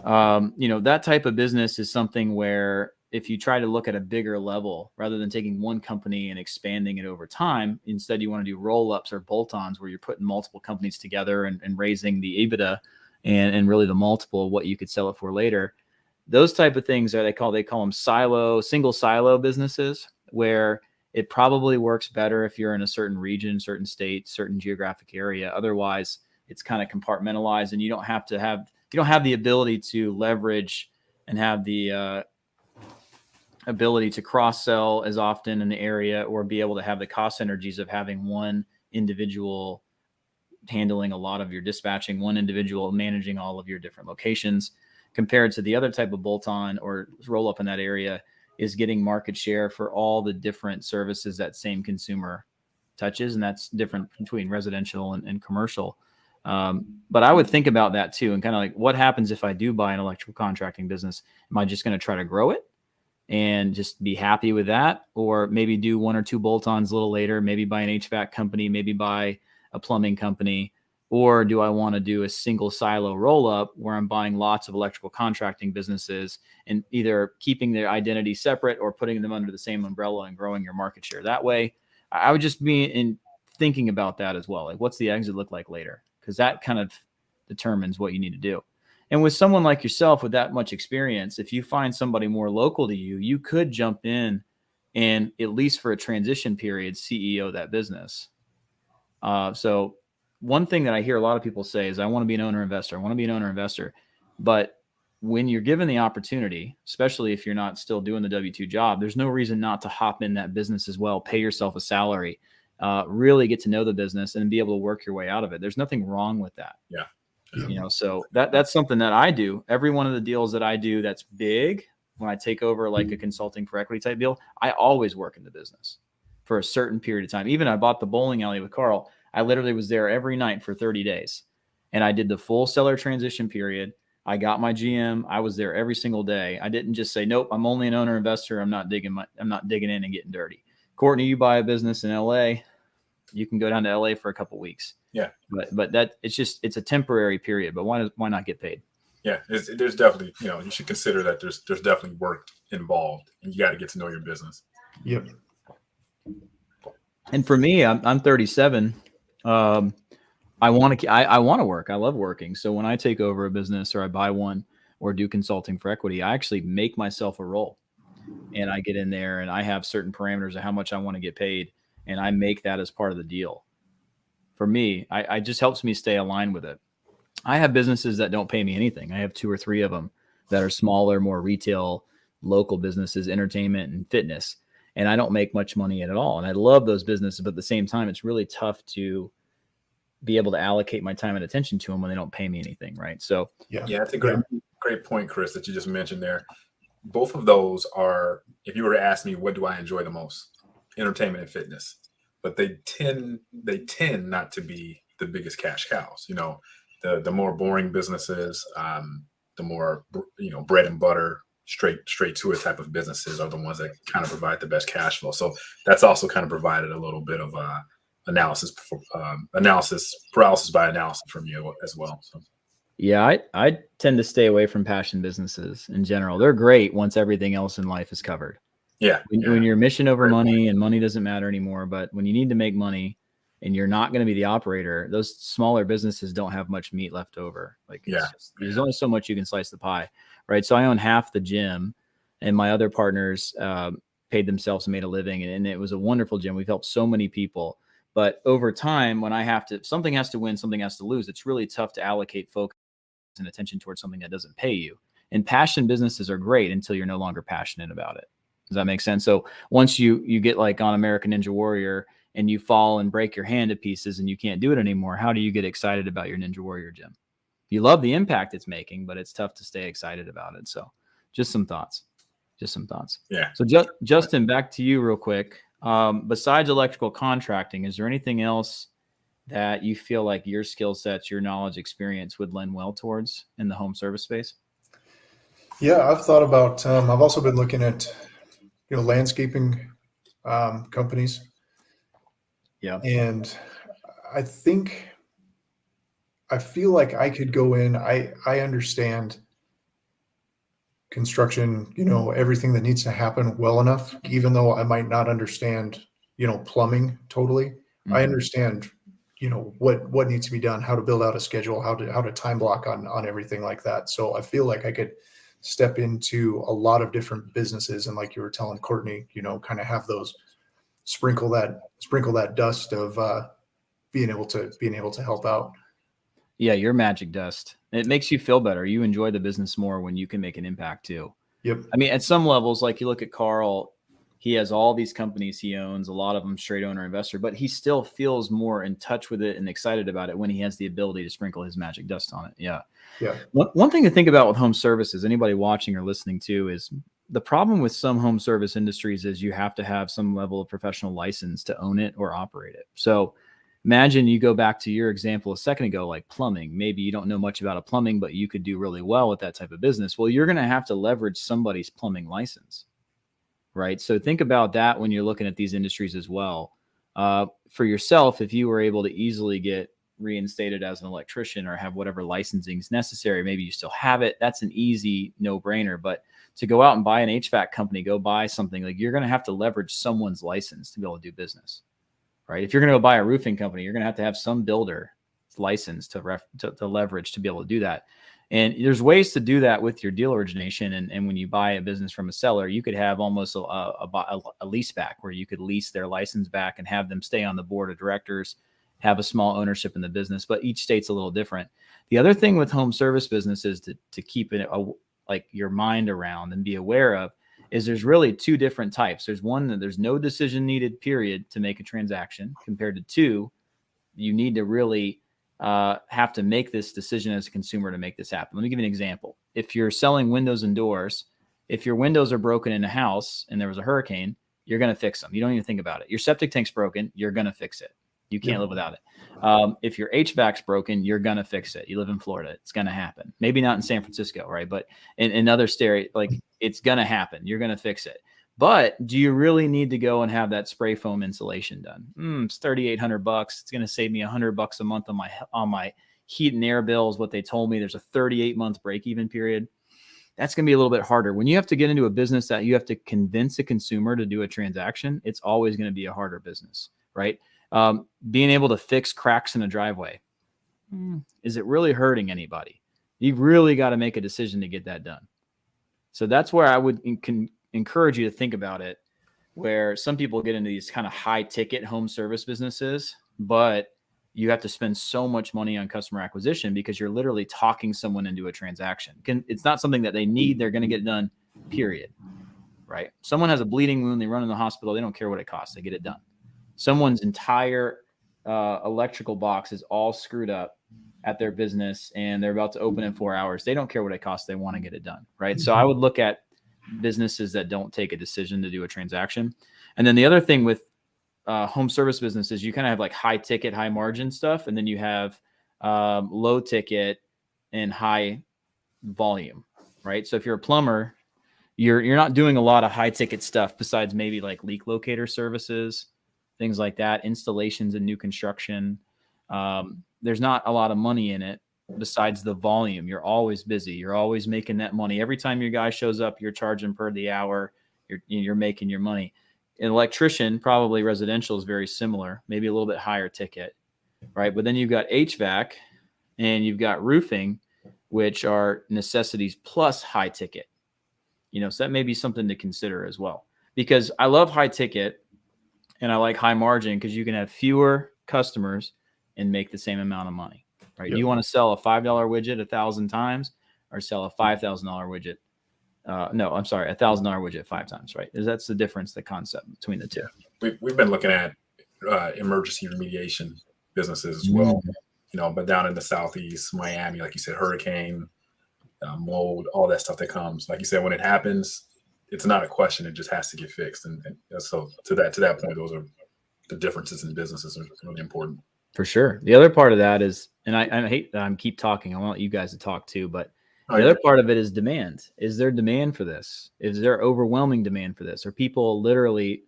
S1: that type of business is something where if you try to look at a bigger level, rather than taking one company and expanding it over time, instead you want to do roll-ups or bolt-ons where you're putting multiple companies together and raising the EBITDA and really the multiple of what you could sell it for later. Those type of things they call them single silo businesses, where it probably works better if you're in a certain region, certain state, certain geographic area. Otherwise, it's kind of compartmentalized, and you don't have the ability to leverage and have the ability to cross sell as often in the area, or be able to have the cost synergies of having one individual handling a lot of your dispatching, one individual managing all of your different locations, compared to the other type of bolt-on or roll up in that area is getting market share for all the different services that same consumer touches. And that's different between residential and commercial. But I would think about that too. And kind of like, what happens if I do buy an electrical contracting business? Am I just going to try to grow it and just be happy with that? Or maybe do one or two bolt-ons a little later, maybe buy an HVAC company, maybe buy a plumbing company? Or do I want to do a single silo roll up where I'm buying lots of electrical contracting businesses and either keeping their identity separate or putting them under the same umbrella and growing your market share that way? I would just be in thinking about that as well. Like, what's the exit look like later? Because that kind of determines what you need to do. And with someone like yourself with that much experience, if you find somebody more local to you, you could jump in and, at least for a transition period, CEO that business. So one thing that I hear a lot of people say is, I want to be an owner investor. I want to be an owner investor. But when you're given the opportunity, especially if you're not still doing the W-2 job, there's no reason not to hop in that business as well, pay yourself a salary, really get to know the business and be able to work your way out of it. There's nothing wrong with that.
S2: Yeah.
S1: So that's something that I do. Every one of the deals that I do that's big, when I take over like a consulting for equity type deal, I always work in the business for a certain period of time. Even I bought the bowling alley with Carl. I literally was there every night for 30 days and I did the full seller transition period. I got my GM. I was there every single day. I didn't just say, nope, I'm only an owner investor. I'm not digging in and getting dirty. Courtney, you buy a business in LA, you can go down to LA for a couple of weeks.
S2: Yeah.
S1: But that it's a temporary period, but why not get paid?
S2: Yeah. There's definitely, you should consider that there's definitely work involved and you got to get to know your business.
S3: Yep.
S1: And for me, I'm 37. I want to work. I love working. So when I take over a business or I buy one or do consulting for equity, I actually make myself a role and I get in there and I have certain parameters of how much I want to get paid. And I make that as part of the deal. For me, I just helps me stay aligned with it. I have businesses that don't pay me anything. I have 2 or 3 of them that are smaller, more retail, local businesses, entertainment and fitness. And I don't make much money at all. And I love those businesses, but at the same time, it's really tough to be able to allocate my time and attention to them when they don't pay me anything. Right. So
S2: yeah, that's a great point, Chris, that you just mentioned there. Both of those are, if you were to ask me, what do I enjoy the most? Entertainment and fitness. But they tend not to be the biggest cash cows. The more boring businesses, the more, bread and butter, straight to it type of businesses are the ones that kind of provide the best cash flow. So that's also kind of provided a little bit of analysis paralysis by analysis from you as well. So.
S1: Yeah, I tend to stay away from passion businesses in general. They're great once everything else in life is covered.
S2: Yeah.
S1: When you're mission over money and money doesn't matter anymore, but when you need to make money, and you're not going to be the operator, those smaller businesses don't have much meat left over. Like there's only so much you can slice the pie, right? So I own half the gym, and my other partners paid themselves and made a living, and it was a wonderful gym. We've helped so many people. But over time, when something has to win, something has to lose, it's really tough to allocate focus and attention towards something that doesn't pay you. And passion businesses are great until you're no longer passionate about it. Does that make sense? So once you get like on American Ninja Warrior and you fall and break your hand to pieces and you can't do it anymore, how do you get excited about your Ninja Warrior gym? You love the impact it's making, but it's tough to stay excited about it. So just some thoughts.
S2: Yeah.
S1: So Justin, back to you real quick. Besides electrical contracting, is there anything else that you feel like your skill sets, your knowledge, experience would lend well towards in the home service space?
S3: Yeah, I've thought about, I've also been looking at, landscaping companies.
S1: Yeah.
S3: And I feel like I could go in. I understand construction, everything that needs to happen well enough, even though I might not understand, plumbing totally.
S1: Mm-hmm.
S3: I understand, what needs to be done, how to build out a schedule, how to time block on everything like that. So I feel like I could step into a lot of different businesses. And like you were telling Courtney, kind of have those sprinkle that dust of being able to help out.
S1: Yeah, your magic dust. It makes you feel better. You enjoy the business more when you can make an impact too.
S3: Yep.
S1: I mean, at some levels, like you look at Carl, he has all these companies he owns, a lot of them straight owner investor, but he still feels more in touch with it and excited about it when he has the ability to sprinkle his magic dust on it. Yeah.
S3: Yeah.
S1: One thing to think about with home services, anybody watching or listening to, is the problem with some home service industries is you have to have some level of professional license to own it or operate it. So imagine you go back to your example a second ago, like plumbing. Maybe you don't know much about a plumbing, but you could do really well with that type of business. Well, you're going to have to leverage somebody's plumbing license, right? So think about that when you're looking at these industries as well. For yourself, if you were able to easily get reinstated as an electrician or have whatever licensing is necessary, maybe you still have it. That's an easy no-brainer. But to go out and buy an HVAC company, go buy something, like you're going to have to leverage someone's license to be able to do business. Right? If you're going to go buy a roofing company, you're going to have some builder license to leverage to be able to do that. And there's ways to do that with your deal origination. And when you buy a business from a seller, you could have almost a lease back where you could lease their license back and have them stay on the board of directors, have a small ownership in the business, but each state's a little different. The other thing with home service businesses to keep it like your mind around and be aware of is there's really two different types. There's one that there's no decision needed, period, to make a transaction, compared to two, you need to really have to make this decision as a consumer to make this happen. Let me give you an example. If you're selling windows and doors, if your windows are broken in a house and there was a hurricane, you're going to fix them. You don't even think about it. Your septic tank's broken, you're going to fix it. You can't live without it. If your HVAC's broken, you're going to fix it. You live in Florida, it's going to happen. Maybe not in San Francisco, right? But in other states, like it's going to happen. You're going to fix it. But do you really need to go and have that spray foam insulation done? It's $3,800. It's going to save me $100 a month on my heat and air bills. What they told me, there's a 38-month break-even period. That's going to be a little bit harder. When you have to get into a business that you have to convince a consumer to do a transaction, it's always going to be a harder business, right? Being able to fix cracks in a driveway. Is it really hurting anybody? You've really got to make a decision to get that done. So that's where I would encourage you to think about it, where some people get into these kind of high ticket home service businesses, but you have to spend so much money on customer acquisition because you're literally talking someone into a transaction. It's not something that they need. They're going to get it done, period. Right? Someone has a bleeding wound. They run in the hospital. They don't care what it costs. They get it done. Someone's entire electrical box is all screwed up at their business and they're about to open in 4 hours. They don't care what it costs. They want to get it done. Right. So I would look at businesses that don't take a decision to do a transaction. And then the other thing with home service businesses, you kind of have like high ticket, high margin stuff. And then you have low ticket and high volume. Right. So if you're a plumber, you're not doing a lot of high ticket stuff besides maybe like leak locator services, things like that, installations and new construction. There's not a lot of money in it besides the volume. You're always busy. You're always making that money. Every time your guy shows up, you're charging per the hour. You're making your money. An electrician, probably residential, is very similar, maybe a little bit higher ticket, right? But then you've got HVAC and you've got roofing, which are necessities plus high ticket. So that may be something to consider as well, because I love high ticket and I like high margin because you can have fewer customers and make the same amount of money, right?
S3: Yep.
S1: You want to sell a $5 widget 1,000 times or sell a $5,000 widget? No, I'm sorry, $1,000 widget 5 times, right? That's the difference, the concept between the two.
S2: We've been looking at emergency remediation businesses as well, but down in the Southeast, Miami, like you said, hurricane, mold, all that stuff that comes. Like you said, when it happens, it's not a question; it just has to get fixed. And so to that point, those are the differences in businesses are really important.
S1: For sure. The other part of that is, and I hate that I keep talking. I want you guys to talk too, but the other part of it is demand. Is there demand for this? Is there overwhelming demand for this? Are people literally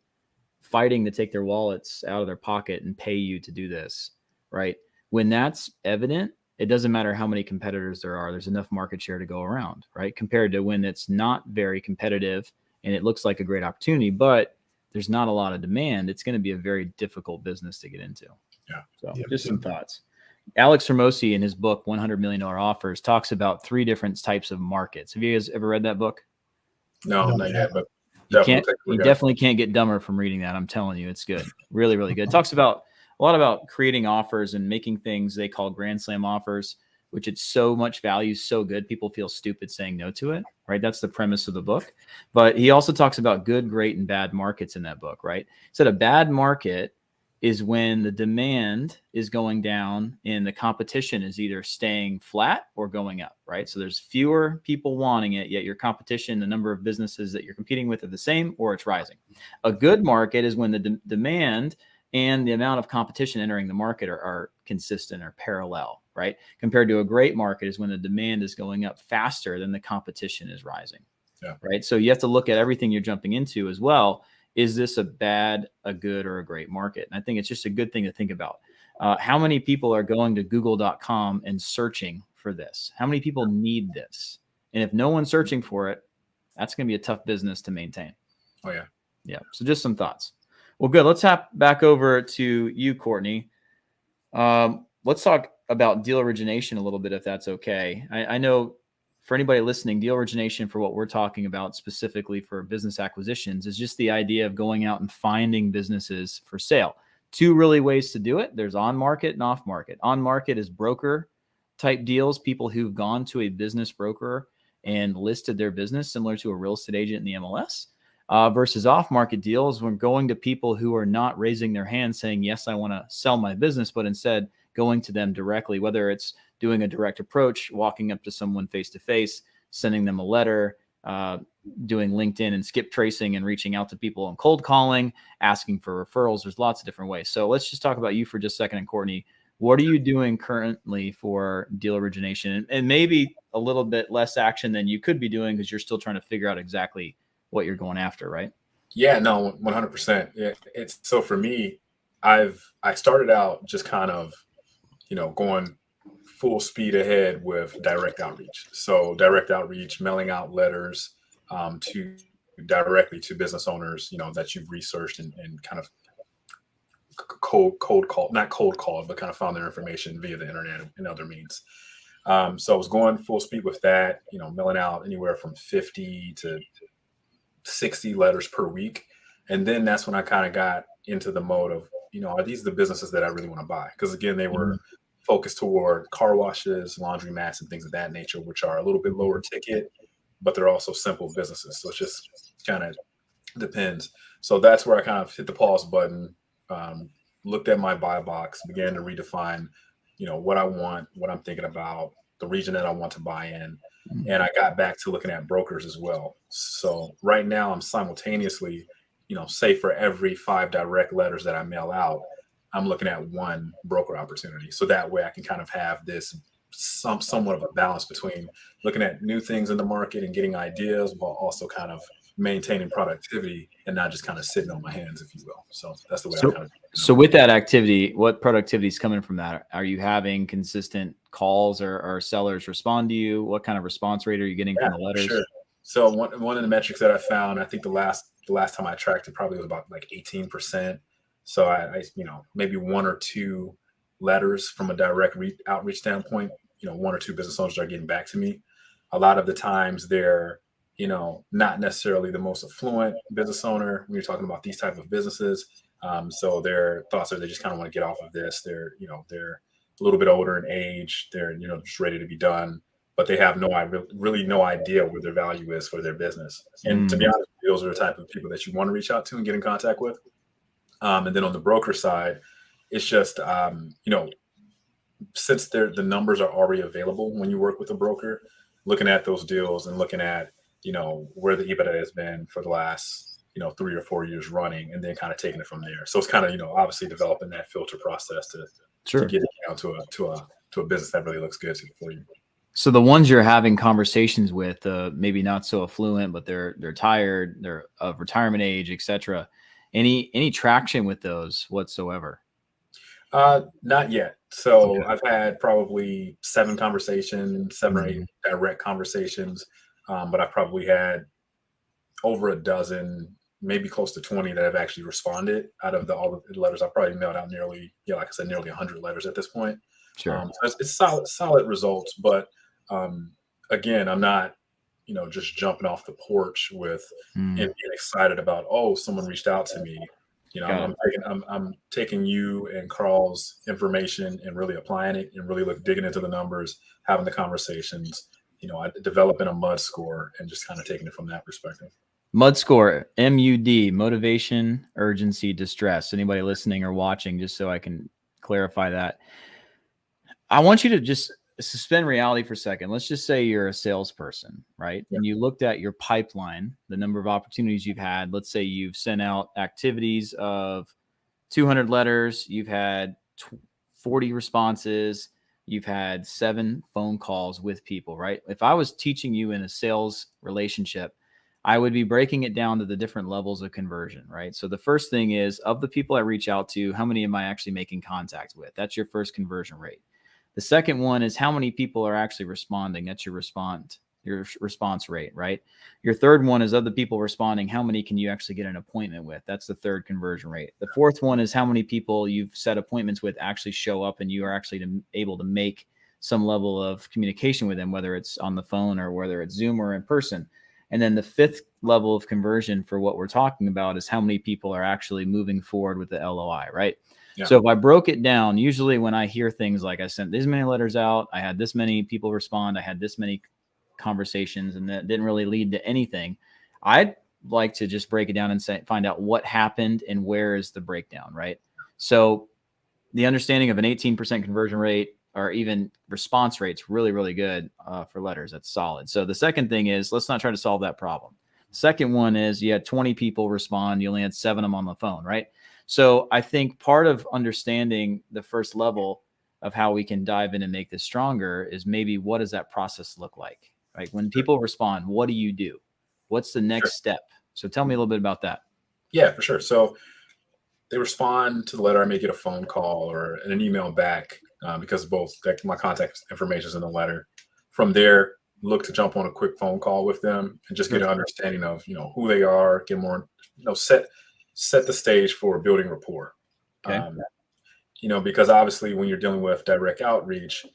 S1: fighting to take their wallets out of their pocket and pay you to do this, right? When that's evident, it doesn't matter how many competitors there are. There's enough market share to go around, right? Compared to when it's not very competitive and it looks like a great opportunity, but there's not a lot of demand. It's going to be a very difficult business to get into.
S2: Yeah.
S1: So just some thoughts. Alex Hermosi in his book, $100 Million Offers, talks about 3 different types of markets. Have you guys ever read that book?
S2: No, not yet, but
S1: you definitely can't get dumber from reading that. I'm telling you, it's good. Really, really good. It talks about a lot about creating offers and making things they call grand slam offers, which it's so much value, so good, people feel stupid saying no to it, right? That's the premise of the book. But he also talks about good, great, and bad markets in that book, right? He said a bad market is when the demand is going down and the competition is either staying flat or going up, right? So there's fewer people wanting it, yet your competition, the number of businesses that you're competing with are the same or it's rising. A good market is when the demand and the amount of competition entering the market are consistent or parallel, right? Compared to a great market is when the demand is going up faster than the competition is rising, right? So you have to look at everything you're jumping into as well. Is this a bad, a good, or a great market? And I think it's just a good thing to think about. How many people are going to google.com and searching for this? How many people need this? And if no one's searching for it, that's going to be a tough business to maintain.
S2: Oh, yeah.
S1: Yeah. So just some thoughts. Well, good. Let's hop back over to you, Courtney. Let's talk about deal origination a little bit, if that's okay. I know for anybody listening, deal origination, for what we're talking about specifically for business acquisitions, is just the idea of going out and finding businesses for sale. 2 really ways to do it. There's on market and off market. On market is broker type deals, people who've gone to a business broker and listed their business, similar to a real estate agent in the MLS. Versus off market deals, when going to people who are not raising their hand saying, yes, I want to sell my business, but instead going to them directly, whether it's doing a direct approach, walking up to someone face to face, sending them a letter, doing LinkedIn and skip tracing and reaching out to people and cold calling, asking for referrals. There's lots of different ways. So let's just talk about you for just a second. And Courtney, what are you doing currently for deal origination? And maybe a little bit less action than you could be doing because you're still trying to figure out exactly what you're going after, right?
S2: Yeah, no, 100%. Yeah, it's so for me, I started out just kind of, going full speed ahead with direct outreach. So direct outreach, mailing out letters to directly to business owners, that you've researched and kind of cold call, not cold call, but kind of found their information via the internet and other means. So I was going full speed with that, mailing out anywhere from 50 to 60 letters per week. And then that's when I kind of got into the mode of, are these the businesses that I really want to buy? Because again, they were focused toward car washes, laundromats, and things of that nature, which are a little bit lower ticket, but they're also simple businesses. So it just kind of depends. So that's where I kind of hit the pause button, looked at my buy box, began to redefine, what I want, what I'm thinking about, the region that I want to buy in. And I got back to looking at brokers as well. So right now I'm simultaneously, say for every 5 direct letters that I mail out, I'm looking at 1 broker opportunity. So that way I can kind of have this somewhat of a balance between looking at new things in the market and getting ideas while also kind of maintaining productivity and not just kind of sitting on my hands, if you will. So that's the way I kind of.
S1: So with that activity, what productivity is coming from that? Are you having consistent calls or sellers respond to you? What kind of response rate are you getting from the letters?
S2: Sure. So one of the metrics that I found, I think the last time I tracked it probably was about like 18%. So I maybe one or two letters from a direct outreach standpoint, one or two business owners are getting back to me. A lot of the times they're, not necessarily the most affluent business owner when you're talking about these type of businesses. So their thoughts are they just kind of want to get off of this. They're a little bit older in age. They're, just ready to be done, but they have really no idea where their value is for their business. And to be honest, those are the type of people that you want to reach out to and get in contact with. And then on the broker side, it's just, since the numbers are already available when you work with a broker, looking at those deals and looking at, where the EBITDA has been for the last, 3 or 4 years running, and then kind of taking it from there. So it's kind of, obviously developing that filter process to get it down to a business that really looks good for you.
S1: So the ones you're having conversations with, maybe not so affluent, but they're tired, they're of retirement age, etc. Any traction with those whatsoever?
S2: Not yet. So okay. I've had probably 7 conversations, 7 or 8 direct conversations, but I've probably had over a dozen, maybe close to 20 that have actually responded out of all the letters. I've probably mailed out nearly 100 letters at this point.
S1: Sure.
S2: So it's solid results, but again, I'm not, just jumping off the porch with and being excited about, someone reached out to me. I'm taking you and Carl's information and really applying it and really digging into the numbers, having the conversations, developing a MUD score and just kind of taking it from that perspective.
S1: MUD score, MUD, motivation, urgency, distress. Anybody listening or watching, just so I can clarify that. I want you to just suspend reality for a second. Let's just say you're a salesperson, right? Yeah. And you looked at your pipeline, the number of opportunities you've had. Let's say you've sent out activities of 200 letters. You've had 40 responses. You've had 7 phone calls with people, right? If I was teaching you in a sales relationship, I would be breaking it down to the different levels of conversion, right? So the first thing is, of the people I reach out to, how many am I actually making contact with? That's your first conversion rate. The second one is how many people are actually responding. That's your response rate, right? Your third one is, of the people responding, how many can you actually get an appointment with? That's the third conversion rate. The fourth one is how many people you've set appointments with actually show up and you are actually able to make some level of communication with them, whether it's on the phone or whether it's Zoom or in person. And then the fifth level of conversion for what we're talking about is how many people are actually moving forward with the LOI, right? Yeah. So if I broke it down, usually when I hear things like I sent this many letters out, I had this many people respond, I had this many conversations, and that didn't really lead to anything, I'd like to just break it down and find out what happened and where is the breakdown, right? So the understanding of an 18% conversion rate or even response rates really, really good for letters. That's solid. So the second thing is, let's not try to solve that problem. Second one is, you had 20 people respond. You only had 7 of them on the phone, right? So I think part of understanding the first level of how we can dive in and make this stronger is maybe, what does that process look like? Right? When people respond, what do you do? What's the next step? So tell me a little bit about that.
S2: Yeah, for sure. So they respond to the letter. I may get a phone call or an email back because both my contact information is in the letter. From there, look to jump on a quick phone call with them and just get an understanding of, who they are, get more, set the stage for building rapport.
S1: Okay.
S2: Because obviously when you're dealing with direct outreach,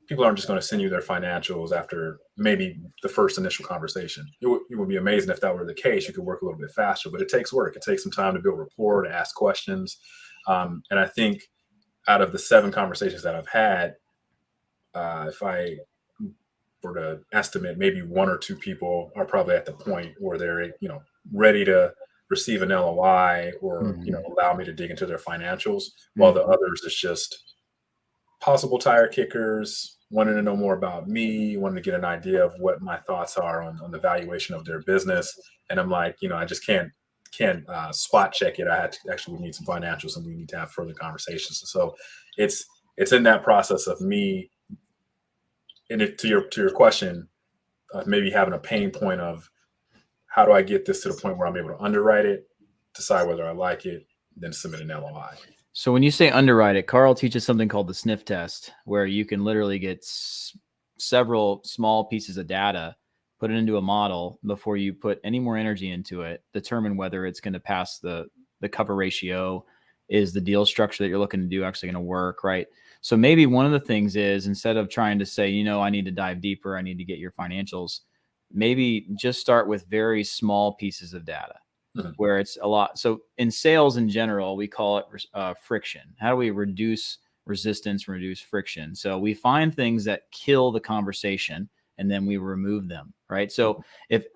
S2: people aren't just going to send you their financials after maybe the first initial conversation. It would be amazing if that were the case. You could work a little bit faster, but it takes work. It takes some time to build rapport, to ask questions. And I think out of the 7 conversations that I've had, if I were to estimate, maybe 1 or 2 people are probably at the point where they're, ready to receive an LOI or, allow me to dig into their financials, while the others is just possible tire kickers, wanting to know more about me, wanting to get an idea of what my thoughts are on the valuation of their business. And I'm like, I just can't spot check it. We need some financials and we need to have further conversations. So it's in that process of me, and to your question, maybe having a pain point of, how do I get this to the point where I'm able to underwrite it, decide whether I like it, then submit an LOI.
S1: So when you say underwrite it, Carl teaches something called the sniff test, where you can literally get several small pieces of data put it into a model before you put any more energy into it, determine whether it's going to pass the cover ratio. Is the deal structure that you're looking to do actually going to work, right? So maybe one of the things is, instead of trying to say, I need to dive deeper, I need to get your financials, maybe just start with very small pieces of data where it's a lot. So in sales in general, we call it friction. How do we reduce resistance, reduce friction? So we find things that kill the conversation and then we remove them, right? So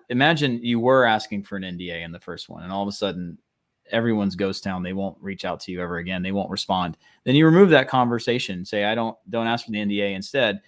S1: imagine you were asking for an NDA in the first one, and all of a sudden everyone's ghost town. They won't reach out to you ever again. They won't respond. Then you remove that conversation. Say, don't ask for the NDA. Instead,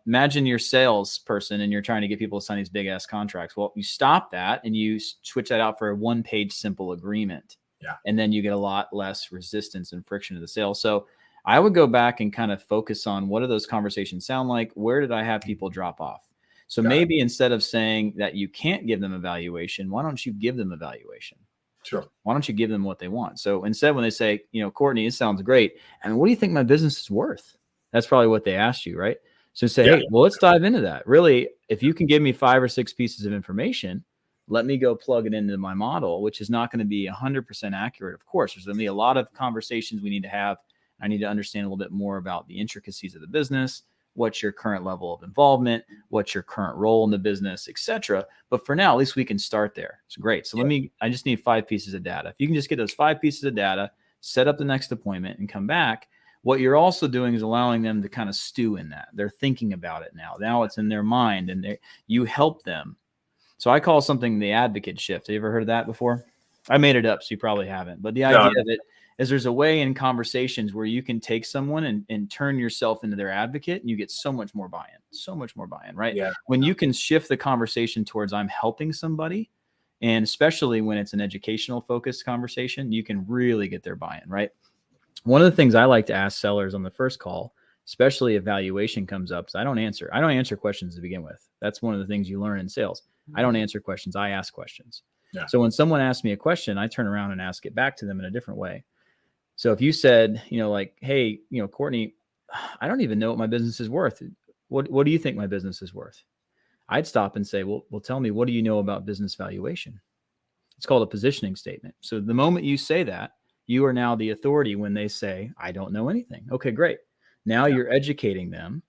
S1: imagine you're a salesperson and you're trying to get people to sign these big ass contracts. Well, you stop that and you switch that out for a 1-page simple agreement.
S2: Yeah.
S1: And then you get a lot less resistance and friction to the sale. So I would go back and kind of focus on, what do those conversations sound like? Where did I have people drop off? So maybe instead of saying that you can't give them a valuation, why don't you give them a valuation?
S2: Sure.
S1: Why don't you give them what they want? So instead, when they say, Courtney, it sounds great, and what do you think my business is worth? That's probably what they asked you, right? So say, hey, well, let's dive into that. Really, if you can give me 5 or 6 pieces of information, let me go plug it into my model, which is not going to be 100% accurate. Of course, there's going to be a lot of conversations we need to have. I need to understand a little bit more about the intricacies of the business. What's your current level of involvement? What's your current role in the business, etc. But for now, at least we can start there. It's great. So I just need 5 pieces of data. If you can just get those 5 pieces of data, set up the next appointment and come back, what you're also doing is allowing them to kind of stew in that. They're thinking about it now. Now it's in their mind, and you help them. So I call something the advocate shift. Have you ever heard of that before? I made it up, so you probably haven't. But the idea of it is, there's a way in conversations where you can take someone and turn yourself into their advocate, and you get so much more buy-in, right?
S2: Yeah.
S1: When you can shift the conversation towards, I'm helping somebody, and especially when it's an educational focused conversation, you can really get their buy-in, right? One of the things I like to ask sellers on the first call, especially if valuation comes up, is I don't answer questions to begin with. That's one of the things you learn in sales. I don't answer questions. I ask questions.
S2: Yeah.
S1: So when someone asks me a question, I turn around and ask it back to them in a different way. So if you said, hey, Courtney, I don't even know what my business is worth. What do you think my business is worth? I'd stop and say, well, tell me, what do you know about business valuation? It's called a positioning statement. So the moment you say that, you are now the authority when they say, I don't know anything. Okay, great. Now you're educating them,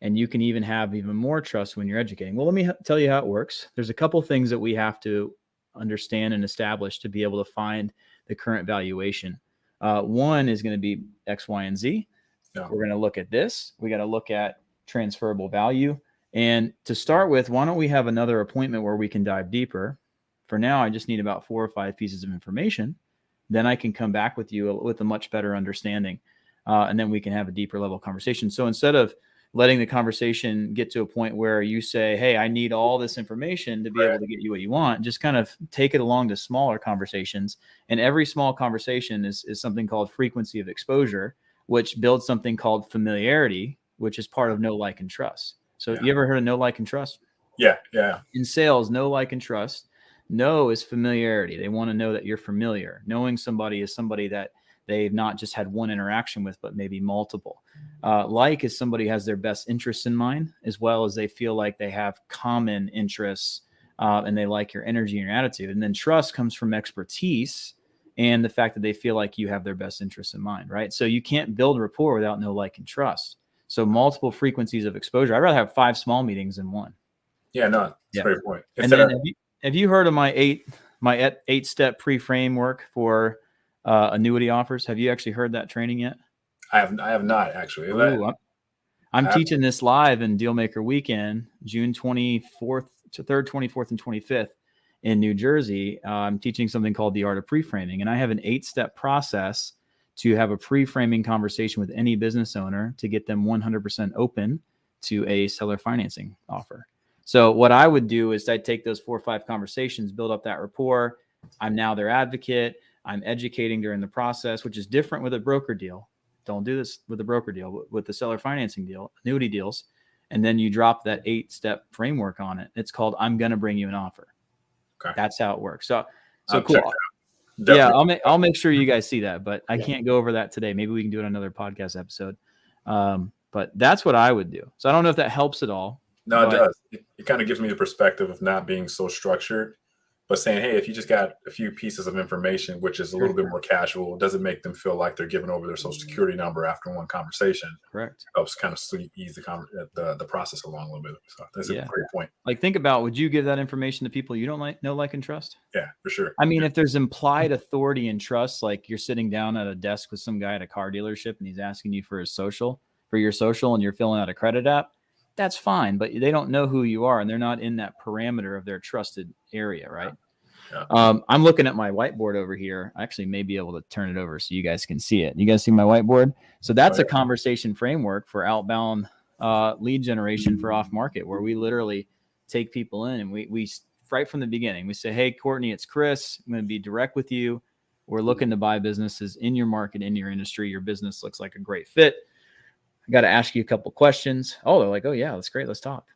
S1: and you can even have even more trust when you're educating. Well, let me tell you how it works. There's a couple things that we have to understand and establish to be able to find the current valuation. One is going to be X, Y, and Z. Yeah. We're going to look at this. We got to look at transferable value. And to start with, why don't we have another appointment where we can dive deeper? For now, I just need about 4 or 5 pieces of information. Then I can come back with you with a much better understanding. And then we can have a deeper level conversation. So instead of letting the conversation get to a point where you say, hey, I need all this information to be able to get you what you want, just kind of take it along to smaller conversations. And every small conversation is something called frequency of exposure, which builds something called familiarity, which is part of know, like, and trust. So you ever heard of know, like, and trust?
S2: Yeah.
S1: In sales, know, like, and trust. Know is familiarity. They want to know that you're familiar. Knowing somebody is somebody that they've not just had one interaction with, but maybe multiple. Like is somebody who has their best interests in mind, as well as they feel like they have common interests and they like your energy and your attitude. And then trust comes from expertise and the fact that they feel like you have their best interests in mind, right? So you can't build rapport without know, like, and trust. So multiple frequencies of exposure. I'd rather have 5 small meetings than one.
S2: Yeah, no, that's a great point.
S1: And then have you heard of my 8-step pre-framework for annuity offers? Have you actually heard that training yet?
S2: I have not actually.
S1: I'm teaching this live in Dealmaker Weekend, June 24th, 3rd, 24th, and 25th in New Jersey. I'm teaching something called the art of pre-framing, and I have an 8-step process to have a pre-framing conversation with any business owner to get them 100% open to a seller financing offer. So what I would do is I'd take those 4 or 5 conversations, build up that rapport. I'm now their advocate. I'm educating during the process, which is different with a broker deal. Don't do this with a broker deal, with the seller financing deal, annuity deals. And then you drop that 8-step framework on it. It's called, I'm going to bring you an offer. Okay. That's how it works. So cool. Yeah, I'll make sure you guys see that, but I can't go over that today. Maybe we can do it on another podcast episode. But that's what I would do. So I don't know if that helps at all.
S2: No, it does. It kind of gives me the perspective of not being so structured, but saying, hey, if you just got a few pieces of information, which is a little bit more casual, it doesn't make them feel like they're giving over their social security number after one conversation.
S1: Correct.
S2: Helps kind of ease the process along a little bit. So that's a great point.
S1: Like, think about, would you give that information to people you don't know, like, and trust?
S2: Yeah, for sure.
S1: I mean, if there's implied authority and trust, like you're sitting down at a desk with some guy at a car dealership and he's asking you for your social, and you're filling out a credit app, that's fine, but they don't know who you are and they're not in that parameter of their trusted area, right? Yeah. I'm looking at my whiteboard over here. I actually may be able to turn it over so you guys can see it. You guys see my whiteboard? So that's a conversation framework for outbound lead generation for off market, where we literally take people in and we right from the beginning, we say, hey, Courtney, it's Chris. I'm going to be direct with you. We're looking to buy businesses in your market, in your industry. Your business looks like a great fit. I got to ask you a couple questions. Oh, they're like, oh yeah, that's great. Let's talk.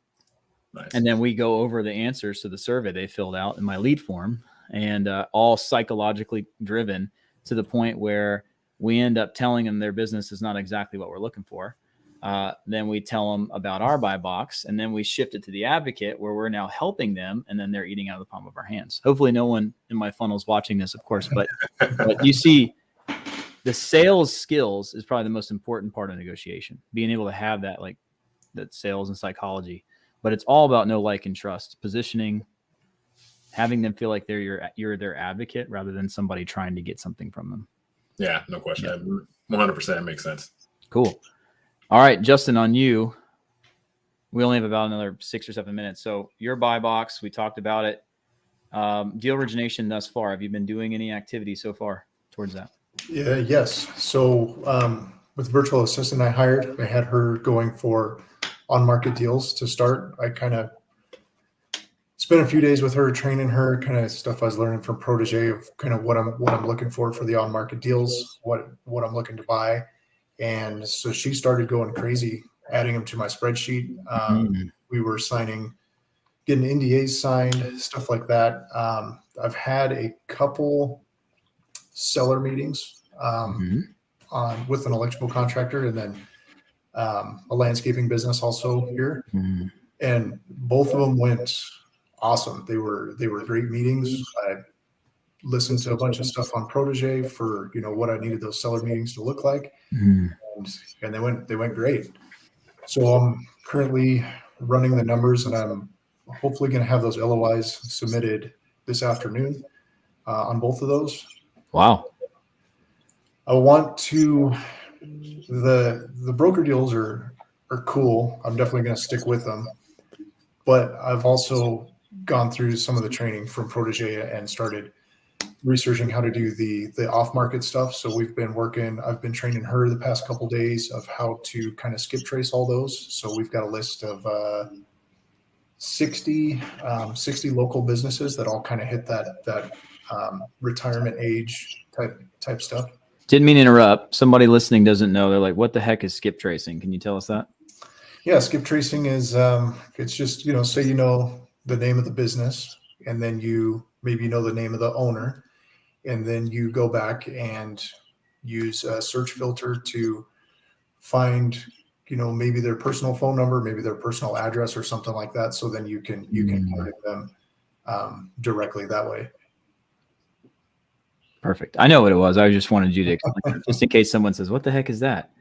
S1: Nice. And then we go over the answers to the survey they filled out in my lead form, and all psychologically driven to the point where we end up telling them their business is not exactly what we're looking for. Then we tell them about our buy box, and then we shift it to the advocate, where we're now helping them, and then they're eating out of the palm of our hands. Hopefully no one in my funnel is watching this, of course, but you see, the sales skills is probably the most important part of negotiation, being able to have that, like, that sales and psychology. But it's all about know, like, and trust, positioning, having them feel like you're their advocate rather than somebody trying to get something from them.
S2: Yeah, no question. Yeah. 100% makes sense.
S1: Cool. All right, Justin, on you. We only have about another 6 or 7 minutes. So your buy box, we talked about it. Deal origination thus far. Have you been doing any activity so far towards that?
S3: Yes. So with virtual assistant I hired, I had her going for on-market deals to start. I kind of spent a few days with her, training her, kind of stuff I was learning from Protege of kind of what I'm looking for the on-market deals, what I'm looking to buy. And so she started going crazy, adding them to my spreadsheet. We were getting NDAs signed, stuff like that. I've had a couple seller meetings with an electrical contractor, and then a landscaping business also here. And both of them went awesome. They were great meetings. I listened to a bunch of stuff on Protege for, what I needed those seller meetings to look like. And they went great. So I'm currently running the numbers, and I'm hopefully going to have those LOIs submitted this afternoon on both of those.
S1: Wow.
S3: I want to, the broker deals are cool. I'm definitely going to stick with them, but I've also gone through some of the training from Protege and started researching how to do the off-market stuff. So I've been training her the past couple of days of how to kind of skip trace all those. So we've got a list of 60 local businesses that all kind of hit that retirement age type stuff.
S1: Didn't mean to interrupt. Somebody listening doesn't know. They're like, what the heck is skip tracing? Can you tell us that?
S3: Yeah, skip tracing is it's just, say the name of the business, and then you maybe know the name of the owner, and then you go back and use a search filter to find, maybe their personal phone number, maybe their personal address or something like that. So then you can target them directly that way.
S1: Perfect. I know what it was. I just wanted you to explain, just in case someone says, what the heck is that?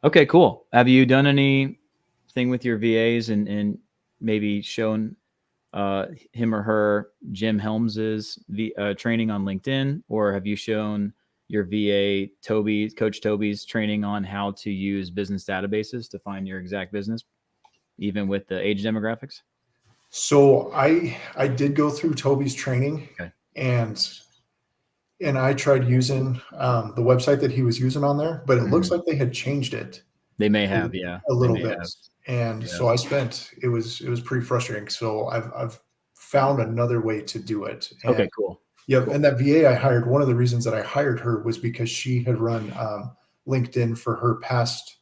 S1: Okay, cool. Have you done anything with your VAs and maybe shown him or her Jim Helms's training on LinkedIn, or have you shown your VA Coach Toby's training on how to use business databases to find your exact business, even with the age demographics?
S3: So I did go through Toby's training, okay. And I tried using the website that he was using on there, but it looks like they had changed it.
S1: They may have,
S3: a little bit. And so it was pretty frustrating. So I've found another way to do it. And,
S1: okay, cool.
S3: Yep. Cool. And that VA I hired, one of the reasons that I hired her was because she had run LinkedIn for her past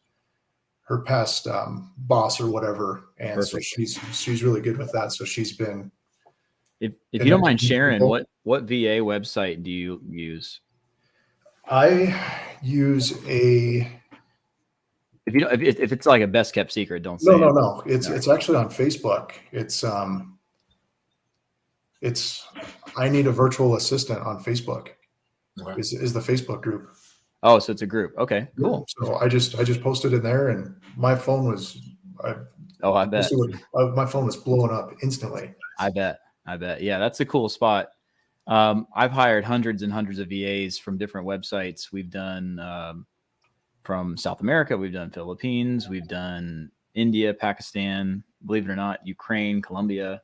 S3: boss or whatever. And perfect. So she's really good with that. So she's been.
S1: If you don't mind sharing, what VA website do you use?
S3: I use
S1: If you don't, if it's like a best kept secret, don't say
S3: No. It's actually on Facebook. It's I need a virtual assistant on Facebook.
S2: Okay.
S3: Is the Facebook group.
S1: Oh, so it's a group. Okay, cool.
S3: So I just posted in there, and my phone was.
S1: I bet.
S3: My phone was blowing up instantly.
S1: I bet. Yeah, that's a cool spot. I've hired hundreds and hundreds of VAs from different websites. We've done from South America, we've done Philippines, we've done India, Pakistan, believe it or not, Ukraine, Colombia.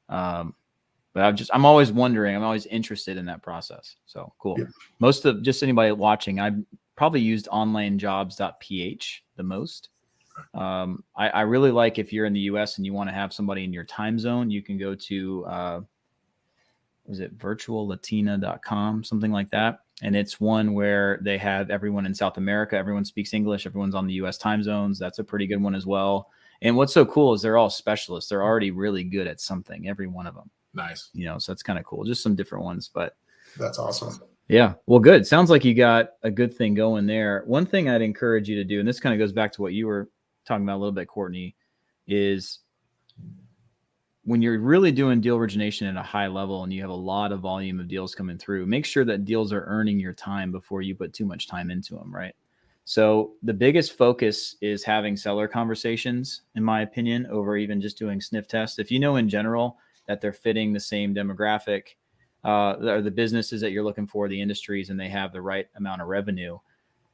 S1: But I'm always wondering, I'm always interested in that process. So cool. Yeah. Most of just anybody watching, I've probably used onlinejobs.ph the most. I really like if you're in the US and you want to have somebody in your time zone, you can go to, was it virtuallatina.com, something like that. And it's one where they have everyone in South America, everyone speaks English, everyone's on the US time zones. That's a pretty good one as well. And what's so cool is they're all specialists. They're already really good at something, every one of them.
S2: Nice.
S1: So that's kind of cool. Just some different ones, but
S3: that's awesome.
S1: Yeah. Well, good. Sounds like you got a good thing going there. One thing I'd encourage you to do, and this kind of goes back to what you were talking about a little bit, Courtney, is when you're really doing deal origination at a high level and you have a lot of volume of deals coming through, make sure that deals are earning your time before you put too much time into them, right? So the biggest focus is having seller conversations, in my opinion, over even just doing sniff tests. If you know in general that they're fitting the same demographic, or the businesses that you're looking for, the industries, and they have the right amount of revenue,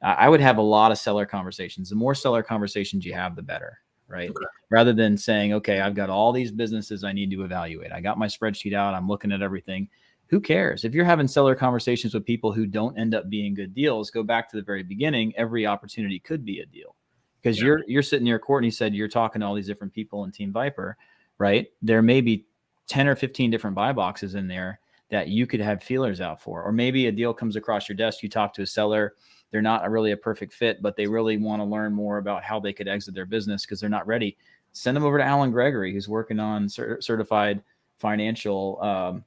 S1: I would have a lot of seller conversations. The more seller conversations you have, the better, right? Okay. Rather than saying, okay, I've got all these businesses I need to evaluate. I got my spreadsheet out. I'm looking at everything. Who cares? If you're having seller conversations with people who don't end up being good deals, go back to the very beginning. Every opportunity could be a deal, because you're sitting here. Courtney said you're talking to all these different people in Team Viper, right? There may be 10 or 15 different buy boxes in there that you could have feelers out for. Or maybe a deal comes across your desk. You talk to a seller. They're not really a perfect fit, but they really want to learn more about how they could exit their business because they're not ready. Send them over to Alan Gregory, who's working on certified financial.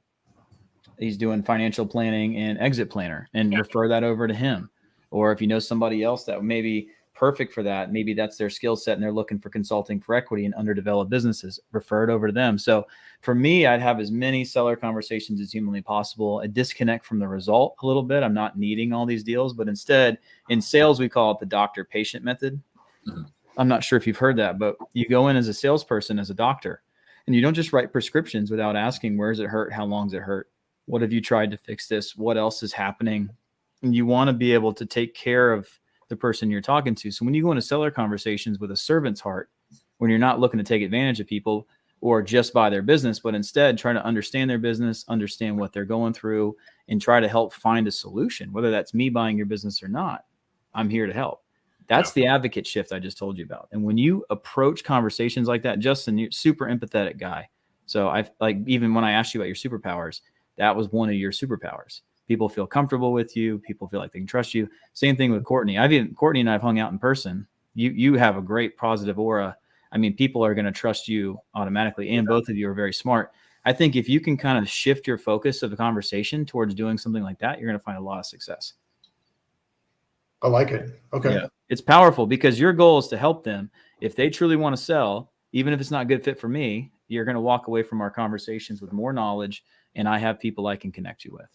S1: He's doing financial planning and exit planner, and refer that over to him. Or if you know somebody else that may be perfect for that, maybe that's their skill set and they're looking for consulting for equity in underdeveloped businesses, refer it over to them. So for me, I'd have as many seller conversations as humanly possible. I disconnect from the result a little bit. I'm not needing all these deals, but instead in sales, we call it the doctor-patient method. Mm-hmm. I'm not sure if you've heard that, but you go in as a salesperson, as a doctor, and you don't just write prescriptions without asking, where's it hurt? How long's it hurt? What have you tried to fix this? What else is happening? And you want to be able to take care of the person you're talking to. So when you go into seller conversations with a servant's heart, when you're not looking to take advantage of people or just buy their business, but instead try to understand their business, understand what they're going through, and try to help find a solution, whether that's me buying your business or not, I'm here to help. That's the advocate shift I just told you about. And when you approach conversations like that, Justin, you're a super empathetic guy. So even when I asked you about your superpowers, that was one of your superpowers. People feel comfortable with you. People feel like they can trust you. Same thing with Courtney. Courtney and I have hung out in person. You have a great positive aura. I mean, people are going to trust you automatically, and both of you are very smart. I think if you can kind of shift your focus of the conversation towards doing something like that, you're going to find a lot of success.
S3: I like it. Okay.
S1: Yeah. It's powerful because your goal is to help them. If they truly want to sell, even if it's not a good fit for me, you're going to walk away from our conversations with more knowledge, and I have people I can connect you with.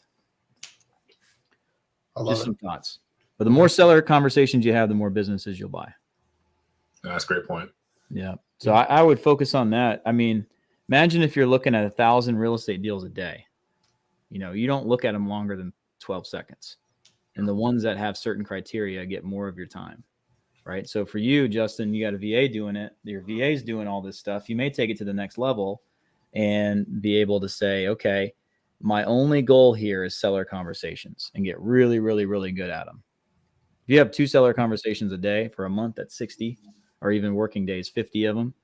S1: Just some thoughts. But the more seller conversations you have, the more businesses you'll buy.
S2: That's a great point.
S1: Yeah. So I would focus on that. I mean, imagine if you're looking at 1,000 real estate deals a day. You don't look at them longer than 12 seconds. And the ones that have certain criteria get more of your time, right? So for you, Justin, you got a VA doing it. Your VA's doing all this stuff. You may take it to the next level and be able to say, okay, my only goal here is seller conversations, and get really, really, really good at them. If you have 2 seller conversations a day for a month, that's 60, or even working days, 50 of them.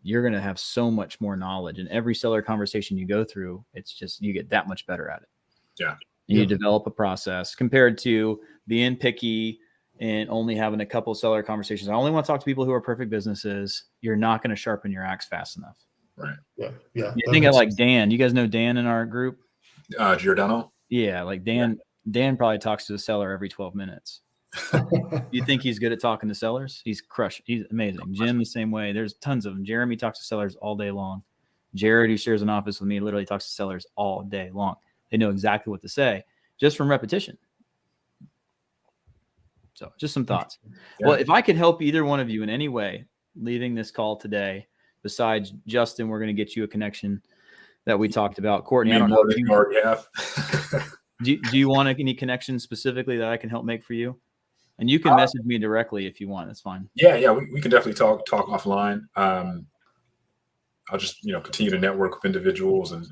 S1: You're going to have so much more knowledge. And every seller conversation you go through, it's just, you get that much better at it.
S2: Yeah.
S1: You develop a process compared to being picky and only having a couple of seller conversations. I only want to talk to people who are perfect businesses. You're not going to sharpen your axe fast enough.
S2: Right.
S3: Yeah. Yeah.
S1: You think of like Dan. You guys know Dan in our group?
S2: Giordano?
S1: Yeah. Like Dan probably talks to the seller every 12 minutes. You think he's good at talking to sellers? He's crushed. He's amazing. Jim, the same way. There's tons of them. Jeremy talks to sellers all day long. Jared, who shares an office with me, literally talks to sellers all day long. They know exactly what to say just from repetition. So just some thoughts. Yeah. Well, if I could help either one of you in any way leaving this call today, besides Justin, we're going to get you a connection that we talked about. Courtney, I don't know if you already have. do you want any connections specifically that I can help make for you? And you can message me directly if you want. That's fine.
S2: Yeah, we can definitely talk offline. I'll just continue to network with individuals, and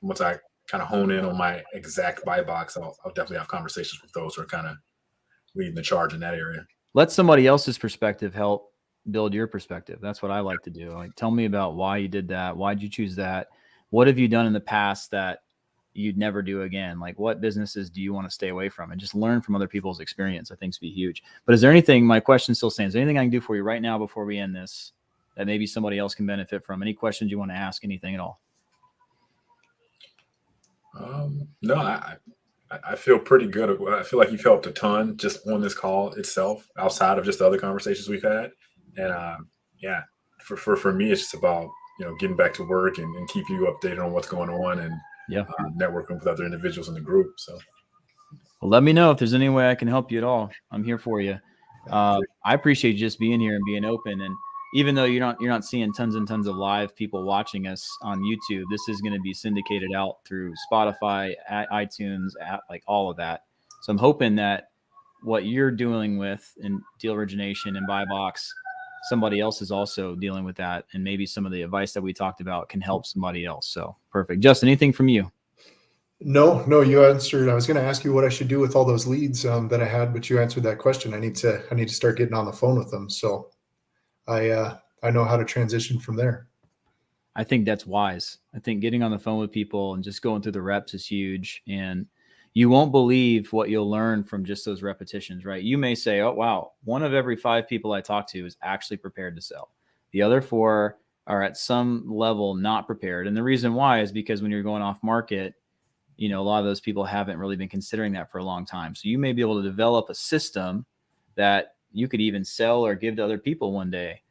S2: once I kind of hone in on my exact buy box, I'll definitely have conversations with those who are kind of leading the charge in that area.
S1: Let somebody else's perspective help build your perspective. That's what I like to do. Like, tell me about why you did that. Why'd you choose that? What have you done in the past that you'd never do again? Like, what businesses do you want to stay away from? And just learn from other people's experience, I think, is be huge. But is there anything, my question still stands, is there anything I can do for you right now before we end this that maybe somebody else can benefit from? Any questions you want to ask, anything at all?
S2: No, I feel pretty good. I feel like you've helped a ton just on this call itself, outside of just the other conversations we've had. And yeah, for me, it's just about getting back to work and keep you updated on what's going on, and networking with other individuals in the group. So,
S1: well, let me know if there's any way I can help you at all. I'm here for you. I appreciate you just being here and being open. And even though you're not seeing tons and tons of live people watching us on YouTube, this is going to be syndicated out through Spotify, iTunes, like all of that. So I'm hoping that what you're dealing with in deal origination and buy box, somebody else is also dealing with that. And maybe some of the advice that we talked about can help somebody else. So perfect. Justin, anything from you?
S3: No, you answered. I was going to ask you what I should do with all those leads that I had, but you answered that question. I need to start getting on the phone with them. So I know how to transition from there.
S1: I think that's wise. I think getting on the phone with people and just going through the reps is huge. And you won't believe what you'll learn from just those repetitions, right? You may say, oh, wow, 1 of every 5 people I talk to is actually prepared to sell. The other 4 are at some level not prepared. And the reason why is because when you're going off market, a lot of those people haven't really been considering that for a long time. So you may be able to develop a system that you could even sell or give to other people one day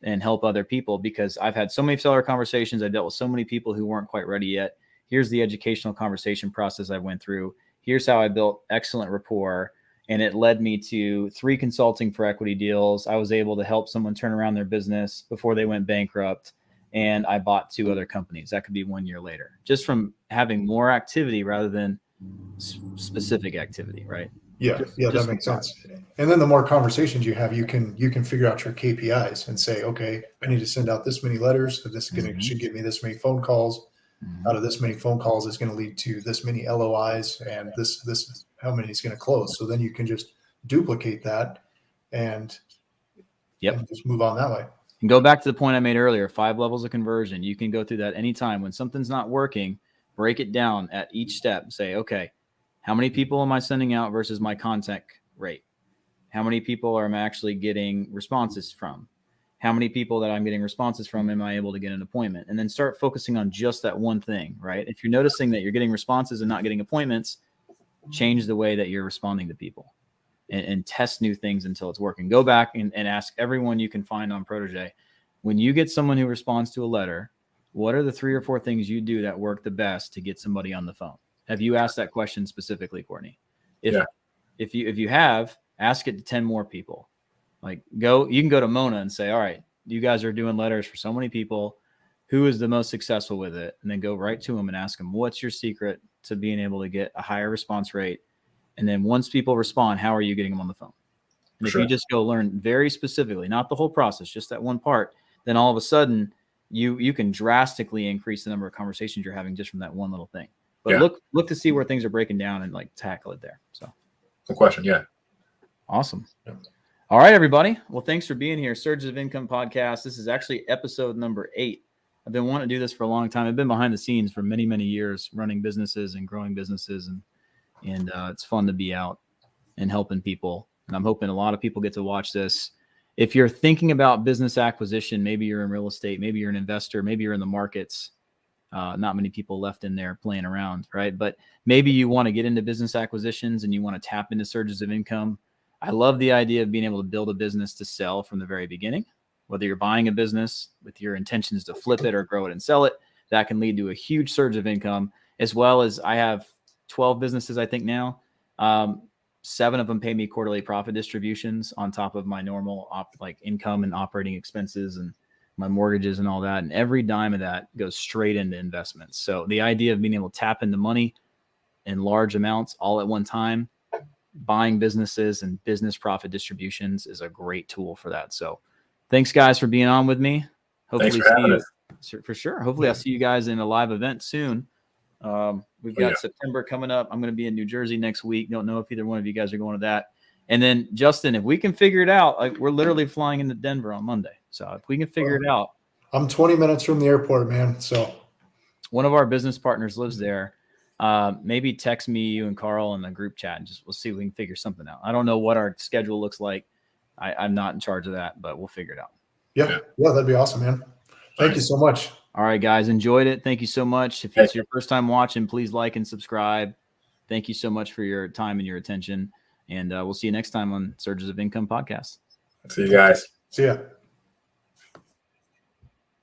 S1: and help other people, because I've had so many seller conversations. I dealt with so many people who weren't quite ready yet. Here's the educational conversation process I went through. Here's how I built excellent rapport. And it led me to 3 consulting for equity deals. I was able to help someone turn around their business before they went bankrupt. And I bought 2 other companies. That could be 1 year later, just from having more activity rather than specific activity, right?
S3: Yeah, that makes sense. And then the more conversations you have, you can figure out your KPIs and say, okay, I need to send out this many letters. So this should give me this many phone calls. Out of this many phone calls is going to lead to this many LOIs, and this is how many is going to close. So then you can just duplicate that and just move on that way.
S1: And go back to the point I made earlier, 5 levels of conversion. You can go through that anytime. When something's not working, break it down at each step. Say, okay, how many people am I sending out versus my contact rate? How many people am I actually getting responses from? How many people that I'm getting responses from am I able to get an appointment? And then start focusing on just that one thing, right? If you're noticing that you're getting responses and not getting appointments, change the way that you're responding to people and test new things until it's working. Go back and ask everyone you can find on Protege. When you get someone who responds to a letter, what are the 3 or 4 things you do that work the best to get somebody on the phone? Have you asked that question specifically, Courtney? If you have, ask it to 10 more people. Like you can go to Mona and say, all right, you guys are doing letters for so many people. Who is the most successful with it? And then go right to them and ask them, what's your secret to being able to get a higher response rate? And then once people respond, how are you getting them on the phone? And if you just go learn very specifically, not the whole process, just that one part, then all of a sudden you can drastically increase the number of conversations you're having just from that one little thing. But look to see where things are breaking down and like tackle it there. So
S2: no question. Yeah.
S1: Awesome. Yeah. All right, everybody. Well, thanks for being here. Surges of Income podcast. This is actually episode number 8. I've been wanting to do this for a long time. I've been behind the scenes for many, many years, running businesses and growing businesses. And it's fun to be out and helping people. And I'm hoping a lot of people get to watch this. If you're thinking about business acquisition, maybe you're in real estate, maybe you're an investor, maybe you're in the markets. Not many people left in there playing around, right? But maybe you want to get into business acquisitions and you want to tap into surges of income. I love the idea of being able to build a business to sell from the very beginning. Whether you're buying a business with your intentions to flip it or grow it and sell it, that can lead to a huge surge of income, as well as I have 12 businesses, I think now. 7 of them pay me quarterly profit distributions on top of my normal income and operating expenses and my mortgages and all that. And every dime of that goes straight into investments. So the idea of being able to tap into money in large amounts all at one time, buying businesses and business profit distributions is a great tool for that. So thanks guys for being on with me. Hopefully
S2: Thanks for having us.
S1: For sure. Hopefully I'll see you guys in a live event soon. We've got September coming up. I'm going to be in New Jersey next week. Don't know if either one of you guys are going to that. And then Justin, if we can figure it out, like we're literally flying into Denver on Monday. So if we can figure it out.
S3: I'm 20 minutes from the airport, man. So
S1: one of our business partners lives there. Maybe text me, you and Carl in the group chat, and we'll see if we can figure something out. I don't know what our schedule looks like. I'm not in charge of that, but we'll figure it out.
S3: Yeah, that'd be awesome, man. Thank you so much.
S1: All right, guys, enjoyed it. Thank you so much. If it's your first time watching, please like and subscribe. Thank you so much for your time and your attention. And we'll see you next time on Surges of Income podcast.
S2: See you guys.
S3: See ya.